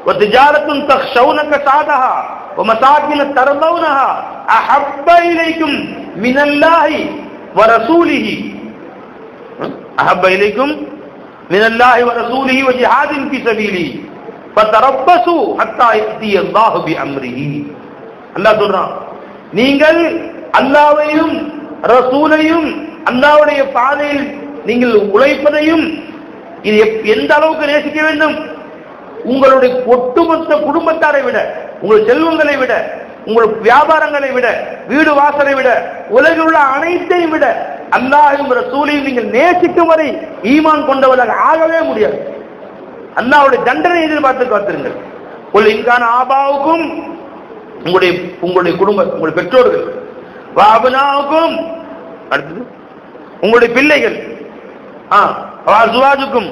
வதிஜாரத்துன் தக்ஷௌன கஸாதஹா வமசாகின தர்லௌனஹா அஹப்ப இலைக்கும் மினல்லாஹி வரசூலிஹி அஹப்ப இலைக்கும் மினல்லாஹி வரசூலிஹி வஜிஹாதின் ஃபீ சபீலிஹி ஃபதரப்பஸு ஹத்தா யஅதி அல்லாஹு பிஅம்ரிஹி. அல்லாஹ் சொல்றான், நீங்கள் அல்லாஹ்வையும் ரசூலையும் அல்லாஹ்வுடைய பாதையில் நீங்கள் உழைப்பதையும் இது எந்த அளவுக்கு நேசிக்க வேண்டும்? உங்களுடைய ஒட்டுமொத்த குடும்பத்தாரை விட, உங்கள் செல்வங்களை விட, உங்கள் வியாபாரங்களை விட, வீடு வாசலை விட, உலகில் உள்ள அனைத்தையும் விட அல்லாஹ்வையும் ரசூலையும் நீங்கள் நேசிக்கும் வரை ஈமான் கொண்டவர்களாக ஆகவே முடியாது. அல்லாஹ்வுடைய தண்டனை எதிர்பார்த்து காத்திருங்கள். ஒரு இன்கான ஆபாவுக்கும் உங்களுடைய குடும்பம், உங்களுடைய பெற்றோர்கள், வாபனாவுக்கும் அடுத்தது உங்களுடைய பிள்ளைகள், அஸ்வாஜுக்கும்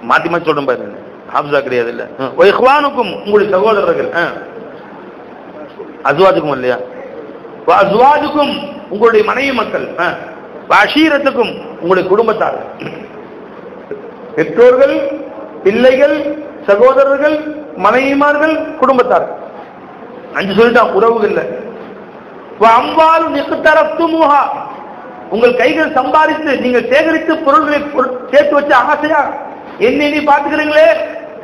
மாத்தி மாத்தி சொல்றேன் பாருங்க, ஹாஃபிஸா கிடையாது இல்ல, இஹ்வானுக்கும் உங்களுடைய சகோதரர்கள், அஸ்வாஜுக்கும் இல்லையா, அஸ்வாஜுக்கும் உங்களுடைய மனைவி மக்கள், அஷீரத்துக்கும் உங்களுடைய குடும்பத்தார், பெற்றோர்கள், பிள்ளைகள், சகோதரர்கள், மனைவிமார்கள், குடும்பத்தார். 5 சொல்லிட்டான் உறவுகள். அம்வால் நிக்தரப்துமுஹா, உங்கள் கைகள் சம்பாதித்து நீங்கள் சேகரித்து பொருள்களை சேர்த்து வச்ச ஆசையா என்ன பாத்துக்கிறீங்களே,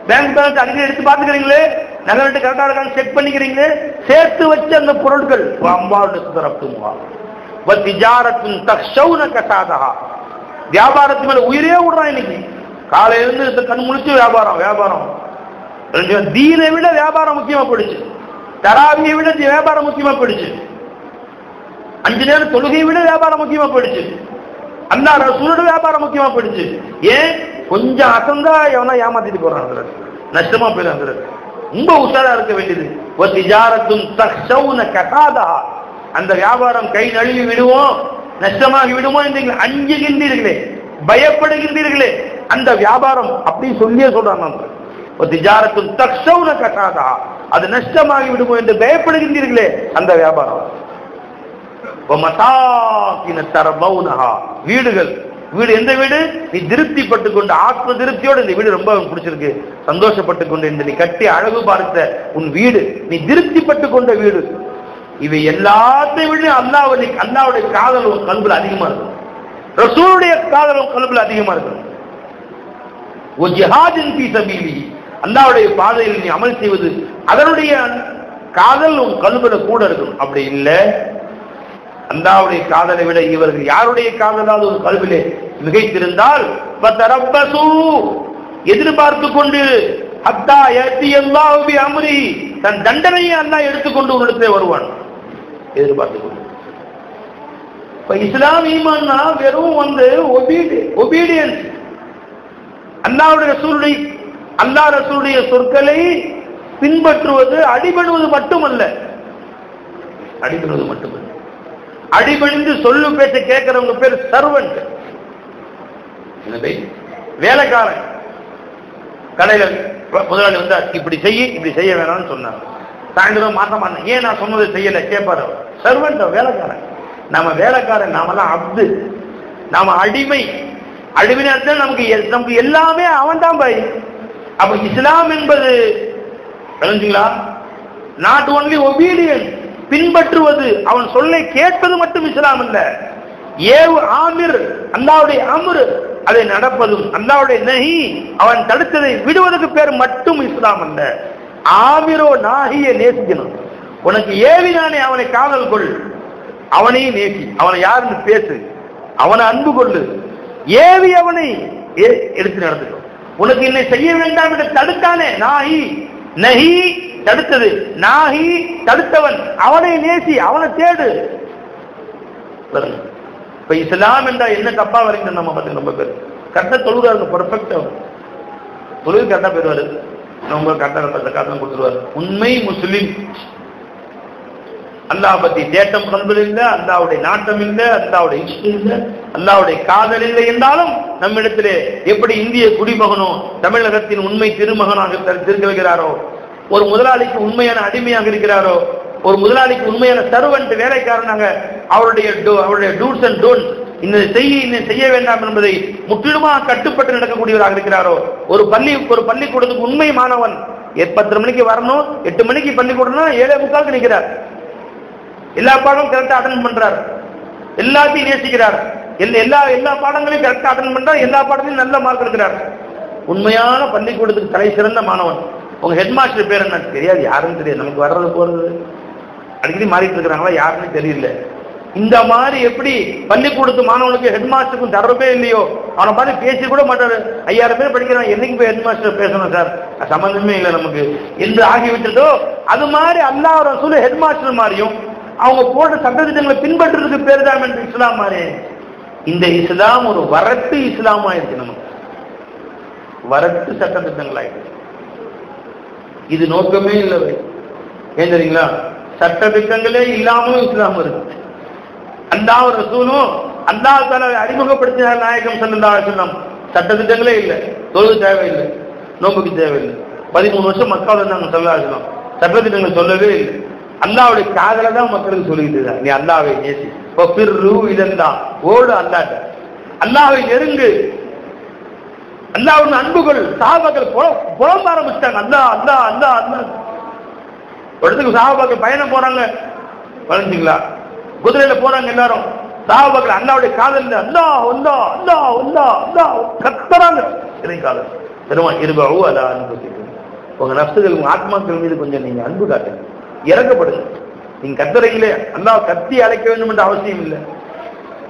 பேங்க் பேலன்ஸ் அடிக்கடி எடுத்து பாத்துக்கிறீங்களே, நகை நட்டு கரெக்டா இருக்கான்னு செக் பண்ணிக்கிறீங்களே, சேர்த்து வச்ச அந்த பொருட்கள் அம்வால் நிக்தரப்துமுஹா வதிஜாரத்துன் தக்ஷௌன கஸாதஹா, வியாபாரத்து மேல உயிரே விடுறான். இன்னைக்கு காலையிலிருந்து கண் முழிச்சு வியாபாரம். தீனை விட வியாபாரம் முக்கியமா போயிடுச்சு, தராவியை விட வியாபாரம் முக்கியமா போயிடுச்சு, 5 நேரம் தொழுகையை விட வியாபாரம் முக்கியமா போயிடுச்சு, அல்லாஹ் ரசூலோட வியாபாரம் முக்கியமா போயிடுச்சு. ஏன்? கொஞ்சம் அசந்தா எவனா ஏமாத்திட்டு போறான், நஷ்டமா போயிடாங்க. ரொம்ப உஷாரா இருக்க வேண்டியது. வதிஜாரத்துன் தக்ஷௌன கஸாதஹா, அந்த வியாபாரம் கை நழுவி விடுவோம், நஷ்டமாகி விடுவோம் என்று நீங்கள் அஞ்சுகின்றீர்களே, பயப்படுகின்றீர்களே, அந்த வியாபாரம் அப்படி சொல்லியே சொல்றாங்க. வதிஜாரத்துன் தக்ஷௌன கஸாதஹா, அது நஷ்டமாகி விடுவோம் என்று பயப்படுகின்றீர்களே, அந்த வியாபாரம். வீடுகள், வீடு எந்த வீடு? நீ திருப்திப்பட்டுக் கொண்டு ஆத்ம திருப்தியோடு இந்த வீடு ரொம்ப பிடிச்சிருக்கு, சந்தோஷப்பட்டுக் கொண்டு இந்த நீ கட்டி அழகு பார்த்த உன் வீடு, நீ திருப்திப்பட்டுக் கொண்ட வீடு, இவை எல்லாத்தையும் விட அல்லாஹ்வுடைய காதல் உன் கல்புல அதிகமா இருக்கும், ரசூலுடைய காதல் உன் கல்புல அதிகமா இருக்கும். ஜிஹாதின் ஃபீ சபீலிஹி, அல்லாஹ்வுடைய பாதையில் நீ அமல் செய்வது, அதனுடைய காதல் உன் கல்புல கூட இருக்கும். அப்படி இல்லை, அல்லாஹ்வுடைய காதலை விட இவர்கள் யாருடைய காதலாவது ஒரு கல்விலே மிகைத்திருந்தால் எதிர்பார்த்து கொண்டு ஹத்தா யஅதி அல்லாஹு பி அம்ரி, தன் தண்டனையை அல்லாஹ் எடுத்துக்கொண்டு ஒரு இடத்துல வருவான், எதிர்பார்த்து கொண்டு. இப்ப இஸ்லாம் ஈமான்னா வெறும் ஒபீடியன்ஸ், அல்லாஹ் ரசூலுடைய சொற்களை பின்பற்றுவது, அடிபடுவது மட்டுமல்ல, அடிபணிந்து சொல்லு பேச்ச கேட்கிறவங்க பேர் சர்வன்ட், வேலைக்காரன். கடையில முதலாளி வந்தா இப்படி செய்ய வேணாம்னு சொன்னார், சாயந்தரம் மாட்டேன், ஏன் நான் சொன்னதை செய்யல கேட்பாரு. சர்வன்ட், வேலைக்காரன். நாம வேலைக்காரன், நாமெல்லாம் அப்து, நாம அடிமை. அடிமையாத்தான் நமக்கு எல்லாமே அவன் தான் பாய். அப்ப இஸ்லாம் என்பது நாட் ஒன்லி ஒபீடியன்ஸ், பின்பற்றுவது, அவன் சொல்லை கேட்பது மட்டும் இஸ்லாம் அல்ல. ஆமிர், அல்லாஹ்வுடைய அம்ர், அதை நடப்பதும், அல்லாஹ்வுடைய நஹி, அவன் தடுத்ததை விடுவதற்கு பேர் மட்டும் இஸ்லாம் அல்ல. ஆமிரோ நாஹியை நேசிக்கணும். உனக்கு ஏவினானே அவனை காதல் கொள், அவனையும் நேசி, அவனை யாருன்னு பேசு, அவனை அன்பு கொள்ளு, ஏவி அவனை எடுத்து நடந்துக்கும். உனக்கு என்னை செய்ய வேண்டாம் என்று தடுத்தானே, நாஹி, நஹி தடுத்தது, நாஹி தடுத்தவன், அவனை நேசி, அவனை தேடு. இப்ப இஸ்லாம் என்றா என்ன தப்பா வரைக்கும் நம்ம பார்த்து ரொம்ப பேர் கரெக்டா தொழுகிறாரு, பர்ஃபெக்டா தொழுகு கரெக்டா போயிடுவாரு, நம்ம கரெக்டா காரணம் கொடுத்துருவாரு. உண்மை முஸ்லிம் அல்லாஹ் பத்தி தேட்டம் கல்வியில் இல்லை, அல்லாஹ்வுடைய நாட்டம் இல்லை, அல்லாஹ்வுடைய இஷ்டம் இல்லை, அல்லாஹ்வுடைய காதல் இல்லை என்றாலும் நம்மிடத்திலே எப்படி இந்திய குடிமகனோ தமிழகத்தின் உண்மை திருமகனாக திருக்கிறாரோ, ஒரு முதலாளிக்கு உண்மையான அடிமையாக இருக்கிறாரோ, ஒரு முதலாளிக்கு உண்மையான சர்வன்ட் வேலைக்காரனாக அவருடைய டூட்ஸ் அண்ட் டோன்ட்ஸ் இன்னும் செய்ய வேண்டாம் என்பதை முற்றிலுமாக கட்டுப்பட்டு நடக்கக்கூடியவராக இருக்கிறாரோ, ஒரு பள்ளிக்கூடத்துக்கு உண்மை மாணவன் 10 மணிக்கு வரணும், 8 மணிக்கு பள்ளிக்கூடம்னா 7:45 நிற்கிறார், எல்லா பாடமும் கரெக்டா அட்டெண்ட் பண்றார், எல்லாத்தையும் நேசிக்கிறார், எல்லா பாடங்களையும் கரெக்டா அட்டெண்ட் பண்றார், எல்லா பாடத்திலும் நல்ல மார்க் எடுக்கிறார். உண்மையான பள்ளிக்கூடத்துக்கு தலை சிறந்த மாணவன். உங்க ஹெட் மாஸ்டர் பேர் என்ன தெரியாது, யாருன்னு தெரியாது, நமக்கு வர்றது போறது அடிக்கடி மாறிட்டு இருக்கிறாங்களா யாருன்னு தெரியல. இந்த மாதிரி எப்படி பள்ளிக்கூடத்து மாணவனுக்கு ஹெட் மாஸ்டருக்கும் தரவே இல்லையோ, அவனை பார்த்து பேசி கூட மாட்டாரு. 5000 பேர் படிக்கிறான், என்னைக்கு போய் ஹெட் மாஸ்டர் பேசணும் சார், சம்பந்தமே இல்லை நமக்கு என்று ஆகிவிட்டதோ, அது மாதிரி அல்லாஹ் ரசூல் ஹெட் மாஸ்டர் மாதிரியும் அவங்க போன்ற சட்டத்திட்டங்களை பின்பற்றுறதுக்கு பேர் தான் என்று இஸ்லாம் மாதிரி. இந்த இஸ்லாம் ஒரு வரட்டு இஸ்லாம் ஆயிடுச்சு, நமக்கு வரட்டு சட்டத்திட்டங்கள் ஆயிடுச்சு. இது நோக்கமே இல்லை. ஏன் தெரியுங்களா, சட்டத்திட்டங்களே இல்லாமலும் இஸ்லாம் இருக்கு. அல்லாஹ் ரசூலும் அல்லாஹ் தஆலா அறிமுகப்படுத்தின நாயகம் ஸல்லல்லாஹு அலைஹி வஸல்லம் சட்டத்திட்டங்களே இல்லை. தொழுகை தேவையில்லை, நோம்புக்கு தேவையில்லை. 13 வருஷம் மக்காவுல இருந்தாங்க ஸல்லல்லாஹு அலைஹி வஸல்லம், சட்டத்திட்டங்கள் சொல்லவே இல்லை. அல்லாஹ்வுடைய காதலை தான் மக்களுக்கு சொல்லிட்டு இருக்காங்க. நீ அல்லாஹ்வை நேசி, ஃபிர்ரு இலல்லாஹ், ஓடு அல்லாஹ்ட்ட, அல்லாஹ்வை நெருங்கு, அல்லாஹ்வுடைய அன்புகள். சஹாபாக்கள் புலம்ப ஆரம்பிச்சிட்டாங்க, அல்லாஹ் அல்லாஹ் அல்லாஹ் அல்லாஹ். இடத்துக்கு சஹாபாக்கள் பயணம் போறாங்க, வளர்ந்தீங்களா, குதிரையில போறாங்க எல்லாரும். சஹாபாக்கள் அல்லாஹ்வுடைய காதல் அல்லாஹ் அல்லாஹ் அல்லாஹ் அல்லாஹ் அல்லாஹ் கத்துறாங்க. இறை காதல் பெருமா இருபு அலா அன்புக்கு. உங்க நஃப்சுகள், உங்க ஆத்மாக்கள் மீது கொஞ்சம் நீங்க அன்பு காட்டுங்க, இறக்கப்படுங்க. நீங்க கத்துறீங்களே, அல்லாஹ் கத்தி அழைக்க வேண்டும் என்ற அவசியம் இல்லை.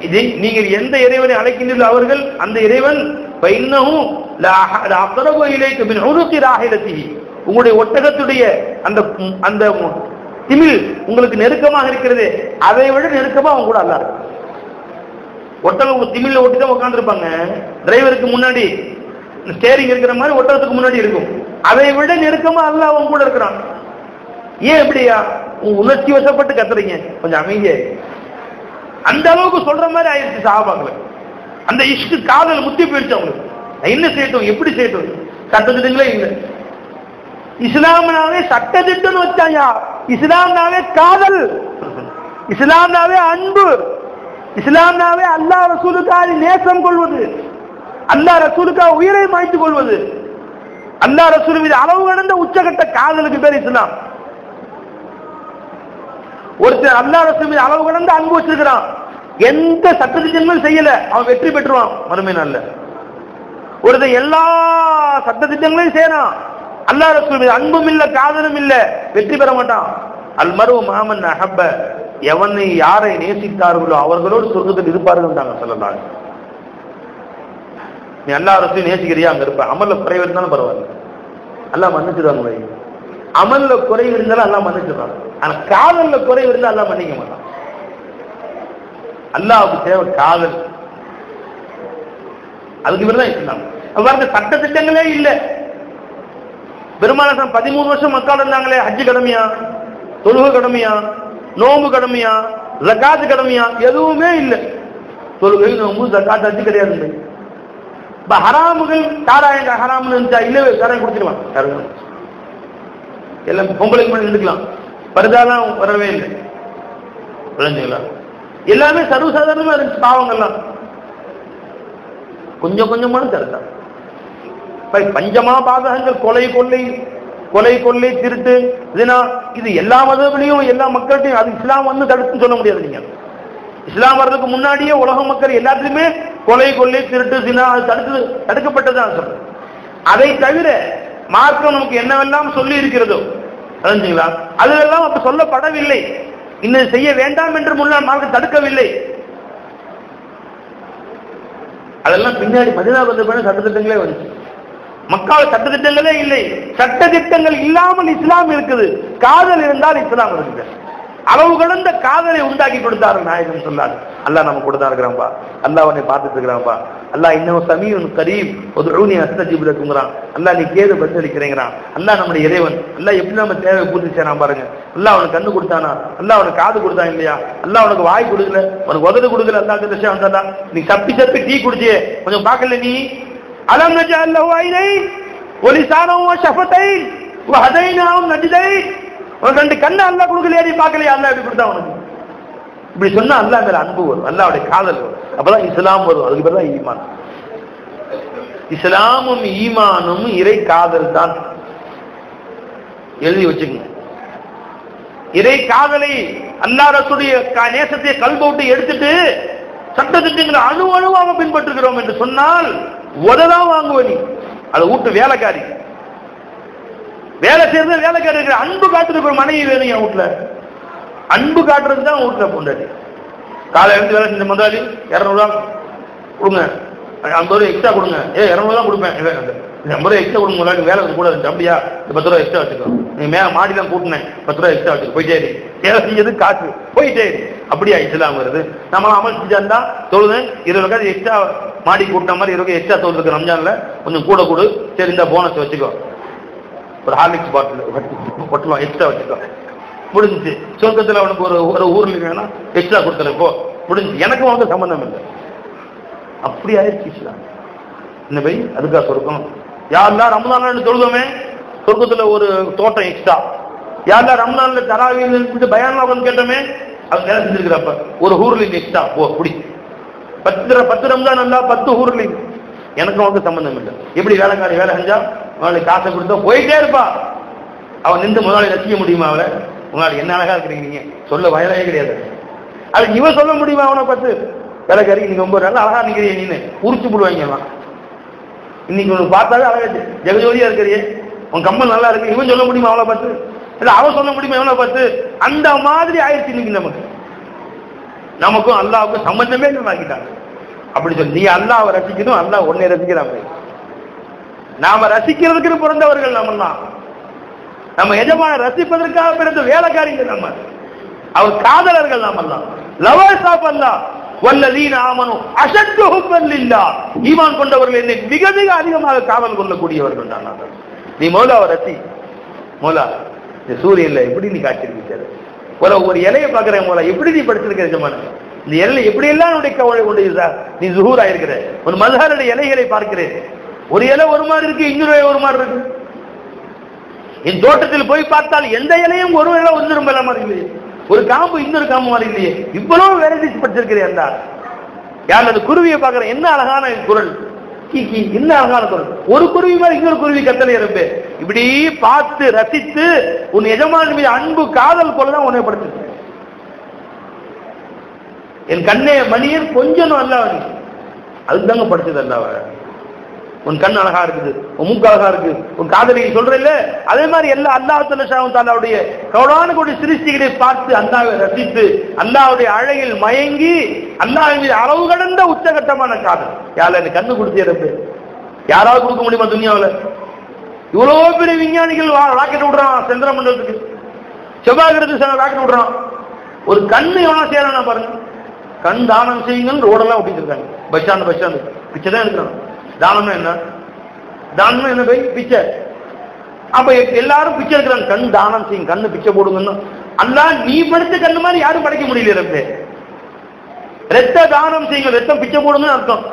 இது நீங்கள் எந்த இறைவனை அழைக்கின்றீர்களோ அவர்கள் அந்த இறைவன் உங்களுடைய ஒட்டகத்துடைய அந்த திமில் உங்களுக்கு நெருக்கமாக இருக்கிறது, அதை விட நெருக்கமா அவங்க கூட அல்லாஹ். ஒட்டகம் திமிழ்ல ஒட்டி தான் உட்கார்ந்து இருப்பாங்க, டிரைவருக்கு முன்னாடி ஸ்டேரிங் இருக்கிற மாதிரி ஒட்டகத்துக்கு முன்னாடி இருக்கும், அதை விட நெருக்கமா அல்லாஹ் அவங்க கூட இருக்கிறான். ஏன் எப்படியா உணர்ச்சி வசப்பட்டு கத்துறீங்க, கொஞ்சம் அமைதியா. அந்த அளவுக்கு சொல்ற மாதிரி ஆயிடுச்சு சஹாபாக்களுக்கு. அந்த இஷ்கு காதல் முத்தி போயிடுச்சு அவங்களுக்கு. என்ன செய்யட்டும், எப்படி செய்யட்டும், சட்டத்திட்டங்களே இல்லை. இஸ்லாம்னாவே சட்டத்திட்டம் வச்சாயா, இஸ்லாம்னாவே காதல், இஸ்லாம்னாவே அன்பு, இஸ்லாம்னாவே அல்லாஹ் ரசூலுக்காக நேசம் கொள்வது, அல்லாஹ் ரசூலுக்காக உயிரை மாய்த்துக் கொள்வது, அல்லாஹ் ரசூல் மீது அளவு கடந்த உச்சகட்ட காதலுக்கு பேர் இஸ்லாம். ஒருத்தர் அல்லாஹ் ரசூல் மீது அளவு கடந்த அன்பு வச்சிருக்கிறான், எந்த சட்டத்திட்டங்களும் செய்யல, அவன் வெற்றி பெற்றுவான் மறுமை நாள்ல. ஒருத்தர் எல்லா சட்டத்திட்டங்களையும் செய்யறான், அல்லாஹ் ரசூல் மீது அன்பும் இல்ல காதலும் இல்ல, வெற்றி பெற மாட்டான். அல் மர்உ மஅமன் அஹப்ப, எவனை யாரை நேசித்தார்களோ அவர்களோடு சொர்க்கத்தில் இருப்பார்கள் ஸல்லல்லாஹு அலைஹி வஸல்லம். நீ அல்லாஹ் ரசூல் நேசிக்கிறியா, அங்க இருப்ப. அமல்ல குறைவு இருந்தாலும் பரவாயில்ல, அல்லாஹ் மன்னிச்சிடுவாங்க. அமல்ல குறைவு இருந்தாலும் அல்லாஹ் மன்னிச்சிடுவாங்க. ஆனா காதல்ல குறைவு இருந்தா அல்லாஹ் மன்னிக்க மாட்டான். அல்லாஹ்வுக்கு தேவை காதல், அதுக்கு பேர் தான் இஸ்லாம். அவ்வாறு சட்டத்திட்டங்களே இல்லை. பெருமாள் 13 வருஷம் மக்கள் இருந்தாங்களே, ஹஜ்ஜு கடமையா, தொழுகை கடமையா, நோம்பு கடமையா, ஜகாத் கடமையா, எதுவுமே இல்லை. தொழுகை, நோம்பு, ஜகாத், ஹஜ்ஜு கிடையாது. ஹராமுகள், சாராயங்க ஹராம்னு இருந்துச்சா, இல்லவே சாராயம் குடிச்சிருவான். எல்லாம் பொங்கலுக்கு மட்டும் இருந்துக்கலாம், பரிதாலாம் வரவே இல்லை. விளைஞ்சுங்களா, எல்லாமே சர்வசாதாரணமா இருந்துச்சு. பாவங்கள்லாம் கொஞ்சம் கொஞ்சமான தரதான். பஞ்சமா பாதகங்கள், கொலை கொள்ளை திருட்டு, இது எல்லா மதங்களையும் எல்லா மக்கள்கிட்டையும். அது இஸ்லாம் வந்து தடுத்து சொல்ல முடியாது. நீங்க இஸ்லாம் வர்றதுக்கு முன்னாடியே உலக மக்கள் எல்லாத்துலயுமே கொலை திருட்டு ஜினா தடுக்கப்பட்டதான் சொல்றேன். அதை தவிர மார்க்கம் நமக்கு என்னவெல்லாம் சொல்லி இருக்கிறதோ அறிஞ்சுங்களா, அதெல்லாம் அப்ப சொல்லப்படவில்லை. இன்னும் செய்ய வேண்டாம் என்று முன்னால் மார்க்கம் தடுக்கவில்லை. அதெல்லாம் பின்னாடி மதீனா வந்த பிறகு சட்டத்திட்டங்களே வந்துச்சு. மக்கள் சட்டத்திட்டங்களே இல்லை. சட்டத்திட்டங்கள் இல்லாமல் இஸ்லாம் இருக்குது. காதல் இருந்தால் இஸ்லாம் இருக்குது. அளவு கடந்த காதலை உண்டாக்கி கொடுத்தாரு நாயகம் சொன்னார். அல்லாஹ் நம்ம கூட தான் இருக்கிறான்பா, அல்லாஹ் உன்னை பார்த்துட்டு இருக்கிறான்பா, அல்லாஹ் இன்னும் சமீஉன் கரீம் உதுஊனி அஸ்தஜிப் லக்கும்ங்கறான். அல்லாஹ் நீ கேது பதிலளிக்கிறேங்கறான். அல்லாஹ் நம்முடைய இறைவன். அல்லாஹ் எப்படி நம்ம தேவை பூர்த்தி செய்யறான் பாருங்க. அல்லாஹ் உனக்கு கண்ணு கொடுத்தானா, அல்லாஹ் உனக்கு காது கொடுத்தான் இல்லையா, அல்லாஹ் உனக்கு வாய் கொடுக்கல, உனக்கு உதடு கொடுக்கல, அல்லாஹ் கிட்ட வந்தா நீ சப்பி சப்பி டீ குடிச்சியே கொஞ்சம் பார்க்கல நீ. அலம் நஜஅல் லஹு ஐனைன் வ லிசானன் வ ஷஃபத்தைன் வ ஹதைனாஹு நஜ்தைன். உனக்கு ரெண்டு கண்ணு அல்லாஹ் கொடுக்கலையா, நீ பார்க்கலையா, அல்லாஹ் எப்படி கொடுத்தா உனக்கு? இப்படி சொன்னா அல்லாஹ் மேல அன்பு வரும், அல்லாஹ்வுடைய காதல் வரும், அப்பதான் இஸ்லாம் வரும். அதுக்கு பேர் தான் ஈமான். இஸ்லாமும் ஈமானும் இறை காதல் தான். எழுதி வச்சுக்கங்க. இறை காதலை அல்லாஹ் ரசூலுடைய நேசத்தை கல்போட்டு எடுத்துட்டு சட்டத்திட்டங்களை அணு அணுவாக பின்பற்றுகிறோம் என்று சொன்னால் உததான் வாங்குவ நீ. அது வீட்டு வேலைக்காரி, வேலை செய்யறது வேலைக்காரி இருக்கிற அன்பு காட்டுறதுக்கு ஒரு மனைவி வேணும். என் வீட்டுல அன்பு காட்டுறது தான் வீட்டுல பொண்டாட்டி. காலை எழுந்து வேலை செஞ்ச முதலாளி 200 ரூபா கொடுங்க, 50 ரூபா எக்ஸ்ட்ரா கொடுங்க. 200 தான் கொடுப்பேன், 50 ரூபா எக்ஸ்ட்ரா கொடுங்க முதலாளி, வேலை கூட இருந்துச்சு. அப்படியா, 10 ரூபா எக்ஸ்ட்ரா வச்சுக்கோ. நீ மேல மாடிலாம் கூட்டினேன், 10 ரூபா எக்ஸ்ட்ரா வச்சுக்கோ, போயிட்டே இரு. வேலை செஞ்சது காசு, போயிட்டே இரு. அப்படியா இஸ்லாம் வருது? நம்ம அமல் செஞ்சா தொழுது 20 ரூபாய் எக்ஸ்ட்ரா மாடி கூட்டின மாதிரி 20 ரூபாய் எக்ஸ்ட்ரா தொழுது ரம்ஜான்ல கொஞ்சம் கூட கொடு. சரி இந்த போனஸ் வச்சுக்கோ, ஒரு ஹார்லிக்ஸ் பாட்டில் பொட்டலாம் எக்ஸ்ட்ரா வச்சுக்கோ, முடிஞ்சிச்சு. சொர்க்கத்தில் அவனுக்கு ஒரு ஊர்ல வேணா எக்ஸ்ட்ரா கொடுத்துரு, போ முடிஞ்சு. எனக்கும் வந்து சம்பந்தம் இல்லை. அப்படி ஆயிடுச்சு இஸ்லாம். என்ன பை அதுக்கா சொர்க்கம்? யாரெல்லாம் ரமலான் தொழுதோமே சொர்க்கத்துல ஒரு தோட்டம் எக்ஸ்ட்ரா. யாரெல்லாம் ரமலான்ல தராவியில் பயான் கேட்டோமே அது வேலை செஞ்சிருக்கிறப்ப ஒரு ஊர்ல எக்ஸ்ட்ரா போ புடி. 10 ரம்ஜான் அல்ல 10 ஊர்ல. எனக்கும் வந்து சம்பந்தம் இல்லை. எப்படி வேலைக்காரி வேலை செஞ்சா அவனுக்கு காசை கொடுத்தா போயிட்டே இருப்பா. அவன் நின்று முதலாளி ரசிக்க முடியுமா? அவளை உங்களால் என்ன அழகா இருக்கிறீங்க நீங்க சொல்ல வயலே கிடையாது. அது இவன் சொல்ல முடியுமா? அவனை பார்த்து வேலைக்காரி நீங்க ரொம்ப நல்லா அழகா நிக்கிறீங்க, நீன்னு உரிச்சு போடுவாங்க. இன்னைக்கு உனக்கு பார்த்தாலே அழகா ஜெகஜோதியா இருக்கிறியே, உன் கம்மல் நல்லா இருக்கு, இவன் சொல்ல முடியுமா அவளை பார்த்து? இல்ல அவன் சொல்ல முடியுமா இவனை பார்த்து? அந்த மாதிரி ஆயிடுச்சு இன்னைக்கு நமக்கும் அல்லாவுக்கும் சம்பந்தமே ஆக்கிட்டாங்க. அப்படி சொல்லி நீ அல்லாவை ரசிக்கணும், அல்லாஹ் உன்னை ரசிக்கிறாங்க. நாம ரசிக்கிறதுக்கு பிறந்தவர்கள் நம்மெல்லாம். நம்ம எஜமான ரசிப்பதற்காக பிறந்த வேலைக்காரிகள் நம்ம. அவர் காதலர்கள் நாமெல்லாம். லவர்ஸ் ஆஃப் அல்லாஹ் வல்லதீன ஆமனு அஷத்து ஹுப்பன் லில்லாஹ். ஈமான் கொண்டவர்கள் என்னை மிக மிக அதிகமாக காதல் கொள்ளக்கூடியவர்கள் தான் நாங்கள். நீ மௌலாவை ரசி. மௌலா இந்த சூரியன்ல எப்படி நீ காட்சிருக்கிறாரு, ஒரு இலையை பார்க்கிறேன் மௌலா, எப்படி நீ படிச்சிருக்கிற எஜமான, இந்த இலை எப்படி எல்லாம் உடைய கவலை கொண்டு நீ zuhur ஆயிருக்கிற. ஒரு மல்ஹாருடைய இலைகளை பார்க்கிறேன், ஒரு இலை ஒரு மாதிரி இருக்கு, இன்னொரு ஒரு மாதிரி இருக்கு. என் தோட்டத்தில் போய் பார்த்தால் எந்த இலையும் ஒரு இலை ஒன்று ரொம்ப மாதிரி இல்லையே, ஒரு காம்பு இன்னொரு காம்பு மாதிரி இல்லையே. இவ்வளவு வெரைட்டிஸ் படிச்சிருக்கிறேன். யார் அந்த குருவியை பார்க்கிறேன், என்ன அழகான குரல், கீக்கி என்ன அழகான குரல். ஒரு குருவி மாதிரி இன்னொரு குருவி கத்தலை இருப்பே. இப்படி பார்த்து ரசித்து உன் எஜமான மீது அன்பு காதல் போலதான் உன்னை படுத்து. என் கண்ணே மணியன் கொஞ்சம் அல்ல, அதுதாங்க படிச்சது அல்ல. உன் கண் அழகா இருக்குது, உன் மூக்கு அழகா இருக்கு, உன் காதலி சொல்ற இல்ல, அதே மாதிரி எல்லா அல்லாஹ்வுடைய கௌடான கூடிய சிருஷ்டிகளை பார்த்து அல்லாஹ்வை ரசித்து அல்லாஹ்வுடைய அழகில் மயங்கி அல்லாஹ்வின் மீது அளவு கடந்த உச்சகட்டமான காதல். யாரும் எனக்கு கண்ணு கொடுத்து யாராவது கொடுக்க முடியுமா துனியாவில்? இவ்வளவு பெரிய விஞ்ஞானிகள் ராக்கெட் விடுறான் சந்திர மண்டலத்துக்கு, செவ்வாய் கிரகத்துக்கு ராக்கெட் விடுறான். ஒரு கண்ணு எவனா செய்யறானா பாருங்க. கண் தானம் செய்யுங்கள் ரோடெல்லாம் ஒட்டிட்டு இருக்காங்க. பஸ் ஸ்டாண்டு பிச்சை தான் எடுக்கிறான். தானம்னா என்ன? தானம்னா என்ன போய் பிச்சை. அப்ப எல்லாரும் பிச்சை எடுக்கிறாங்க. கண் தானம் செய்யுங்க, கண்ணு பிச்சை போடுங்கன்னு. அல்லாஹ் நீ படைச்ச கண்ணு மாதிரி யாரும் படைக்க முடியல. ரத்த தானம் செய்யுங்க, ரத்தம் பிச்சை போடுங்கன்னு அர்த்தம்.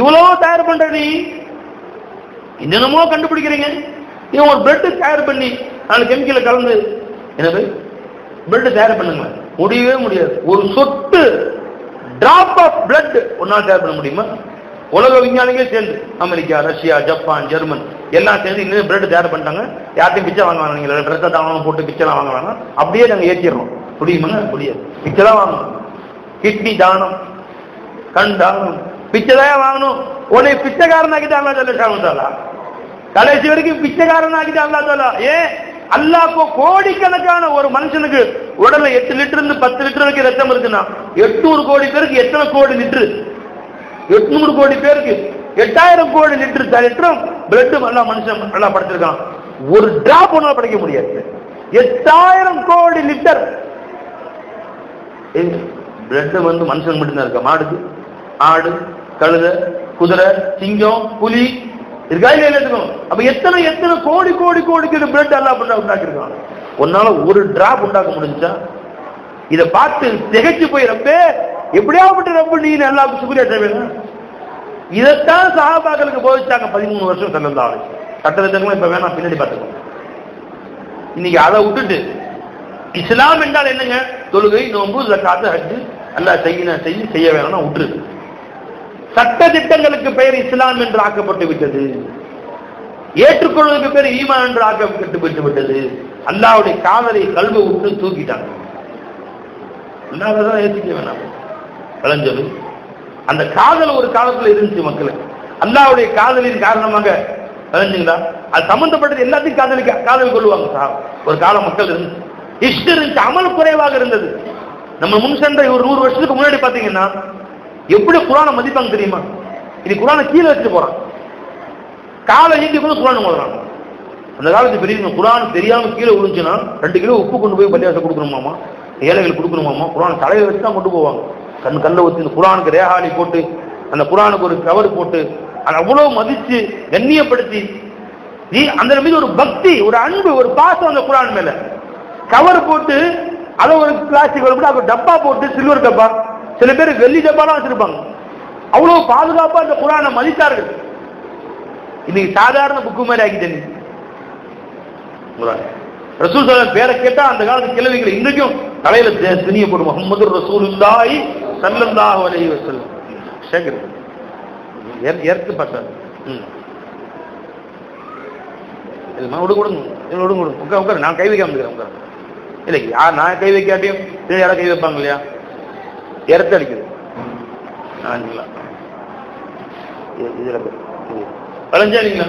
இவ்வளவு தயார் பண்ற நீ என்னென்னமோ கண்டுபிடிக்கிறீங்க. இவன் ஒரு பிரெட் தயார் பண்ணி 4 கெமிக்கலை கலந்து என்னது பிரெட் தயார் பண்ணுங்க, முடியவே முடியாது. ஒரு சொட்டு டிராப் ஆஃப் பிளட் ஒன்னால தயார் பண்ண முடியுமா? உலக விஞ்ஞானிகளே சேர்ந்து அமெரிக்கா, ரஷ்யா, ஜப்பான், ஜெர்மன் எல்லாம் சேர்ந்து இன்னும் பிரெட் தயார் பண்ணிட்டாங்க. யார்ட்டையும் பிச்சை வாங்க வேணாம், நீங்க ரத்த தானம் போட்டு பிச்சைலாம் வாங்க வேணாம், அப்படியே நாங்கள் ஏற்றிடுறோம். முடியுமாங்க? முடியாது. பிச்சை தான் வாங்கணும். கிட்னி தானம், கண் தானம், பிச்சை தான் வாங்கணும். உன்னை பிச்சைக்காரன் ஆக்கிட்டு அல்லா ஜல்ல கடைசி வரைக்கும் பிச்சைக்காரன் ஆக்கிட்டு அல்லா தாலா. ஏன்? அல்லாஹ் கோடிக்கணக்கான ஒரு மனுஷனுக்கு உடல்ல 8 லிட்டர் இருந்து 10 லிட்டர் வரைக்கும் ரத்தம் இருக்குன்னா 800 கோடி பேருக்கு எத்தனை கோடி லிட்டர்? 800 கோடி பேருக்கு 8000 கோடி லிட்டர் லிட்டரும் பிளட் எல்லாம் மனுஷன் நல்லா படைச்சிருக்கான். ஒரு டிராப் ஒன்னால படைக்க முடியாது. 8000 கோடி லிட்டர் பிரெட் வந்து மனுஷன் மட்டும்தான் இருக்கா? மாடுக்கு, ஆடு, கழுதை, குதிரை, சிங்கம், புலி இருக்கா இல்ல இருக்கும். அப்ப எத்தனை எத்தனை கோடி கோடி கோடிக்கு பிரெட் எல்லாம் உண்டாக்கிருக்காங்க. ஒன்னால ஒரு டிராப் உண்டாக்க முடிஞ்சா? இதை பார்த்து திகைச்சு போய் ரப்பே எப்படியாப்பட்ட ரப்பு நீ நல்லா சுக்ரியா செய்வேன். இதைத்தான் சஹாபாக்களுக்கு போதிச்சாங்க 13 வருஷம் ஸல்லல்லாஹு அலைஹி வஸல்லம். சட்டத்திட்டங்களும் இப்ப வேணாம், பின்னாடி பார்த்துக்கோங்க. இன்னைக்கு அதை விட்டுட்டு இஸ்லாம் என்றால் என்னங்க? தொழுகை, நோன்பு, ஜக்காத்து, ஹஜ், அல்லாஹ் செய்ய வேணும்னா விட்டுரு. சட்ட திட்டங்களுக்கு பெயர் இஸ்லாம் என்று ஆக்கப்பட்டு விட்டது. ஏற்றுக்கொள்வதற்கு பேர் ஈமான் என்று ஆக்கப்பட்டு விட்டது. அல்லாஹ்வுடைய காதலை கல்வை விட்டு தூக்கிட்டாங்க. அல்லாஹ்தான் ஏற்றுக்க வேணாம் கலைஞர். அந்த காதல் ஒரு காலத்துல இருந்துச்சு மக்களுக்கு. அல்லாஹ்வுடைய காதலின் காரணமாக கலைஞ்சுங்களா அது சம்பந்தப்பட்டது எல்லாத்தையும் காதல் கொள்வாங்க. ஒரு காலம் மக்கள் இருந்துச்சு, இஷ்டம் இருந்துச்சு, அமல் குறைவாக இருந்தது. நம்ம முன் சென்ற ஒரு 100 வருஷத்துக்கு முன்னாடி பாத்தீங்கன்னா எப்படி குர்ஆனை மதிப்பாங்க தெரியுமா? இது குர்ஆனை கீழே வச்சுட்டு போறான், காலை ஏந்தி கூட குர்ஆன் ஓதுறாங்க. அந்த காலத்து பெரிய குர்ஆன் தெரியாம கீழே விழுந்துச்சுன்னா 2 கிலோ உப்பு கொண்டு போய் பள்ளிவாசல் கொடுக்கணுமாமா, ஏழைகள் கொடுக்கணுமாமா. குர்ஆன் தலையில வச்சு தான் கொண்டு போவாங்க. கல்ல வச்சு இந்த குர்ஆனுக்கு ரேஹாலி போட்டு, அந்த குர்ஆனுக்கு ஒரு கவர் போட்டு, அதை அவ்வளவு மதிச்சு கண்ணியப்படுத்தி, அந்த மீது ஒரு பக்தி, ஒரு அன்பு, ஒரு பாசம் அந்த குர்ஆன் மேல. கவர் போட்டு அதை ஒரு பிளாஸ்டிக் போட்டு, அது டப்பா போட்டு, சில்வர் டப்பா, சில பேர் வெள்ளி டப்பாலாம் வச்சிருப்பாங்க. அவ்வளவு பாதுகாப்பா அந்த குர்ஆனை மதித்தார்கள். இன்னைக்கு சாதாரண புக்கு மாதிரி ஆக்கிட்டேன். ரசூல் ஸல்லல்லாஹு பேரை கேட்டா அந்த காலத்து கிழவிகள் இன்றைக்கும் தலையில துணியை போட்டு முஹம்மது ரசூலுல்லாஹி ஸல்லல்லாஹு அலைஹி வஸல்லம் ஷேகர் ஏற்று பார்த்தாரு. உட்கார், நான் கை வைக்காம இருக்கிறேன். இல்லை யார் நான் கை வைக்காட்டியும் யாரும் கை வைப்பாங்க இல்லையா? இறத்து அடிக்குது. வளைஞ்சாலிங்களா?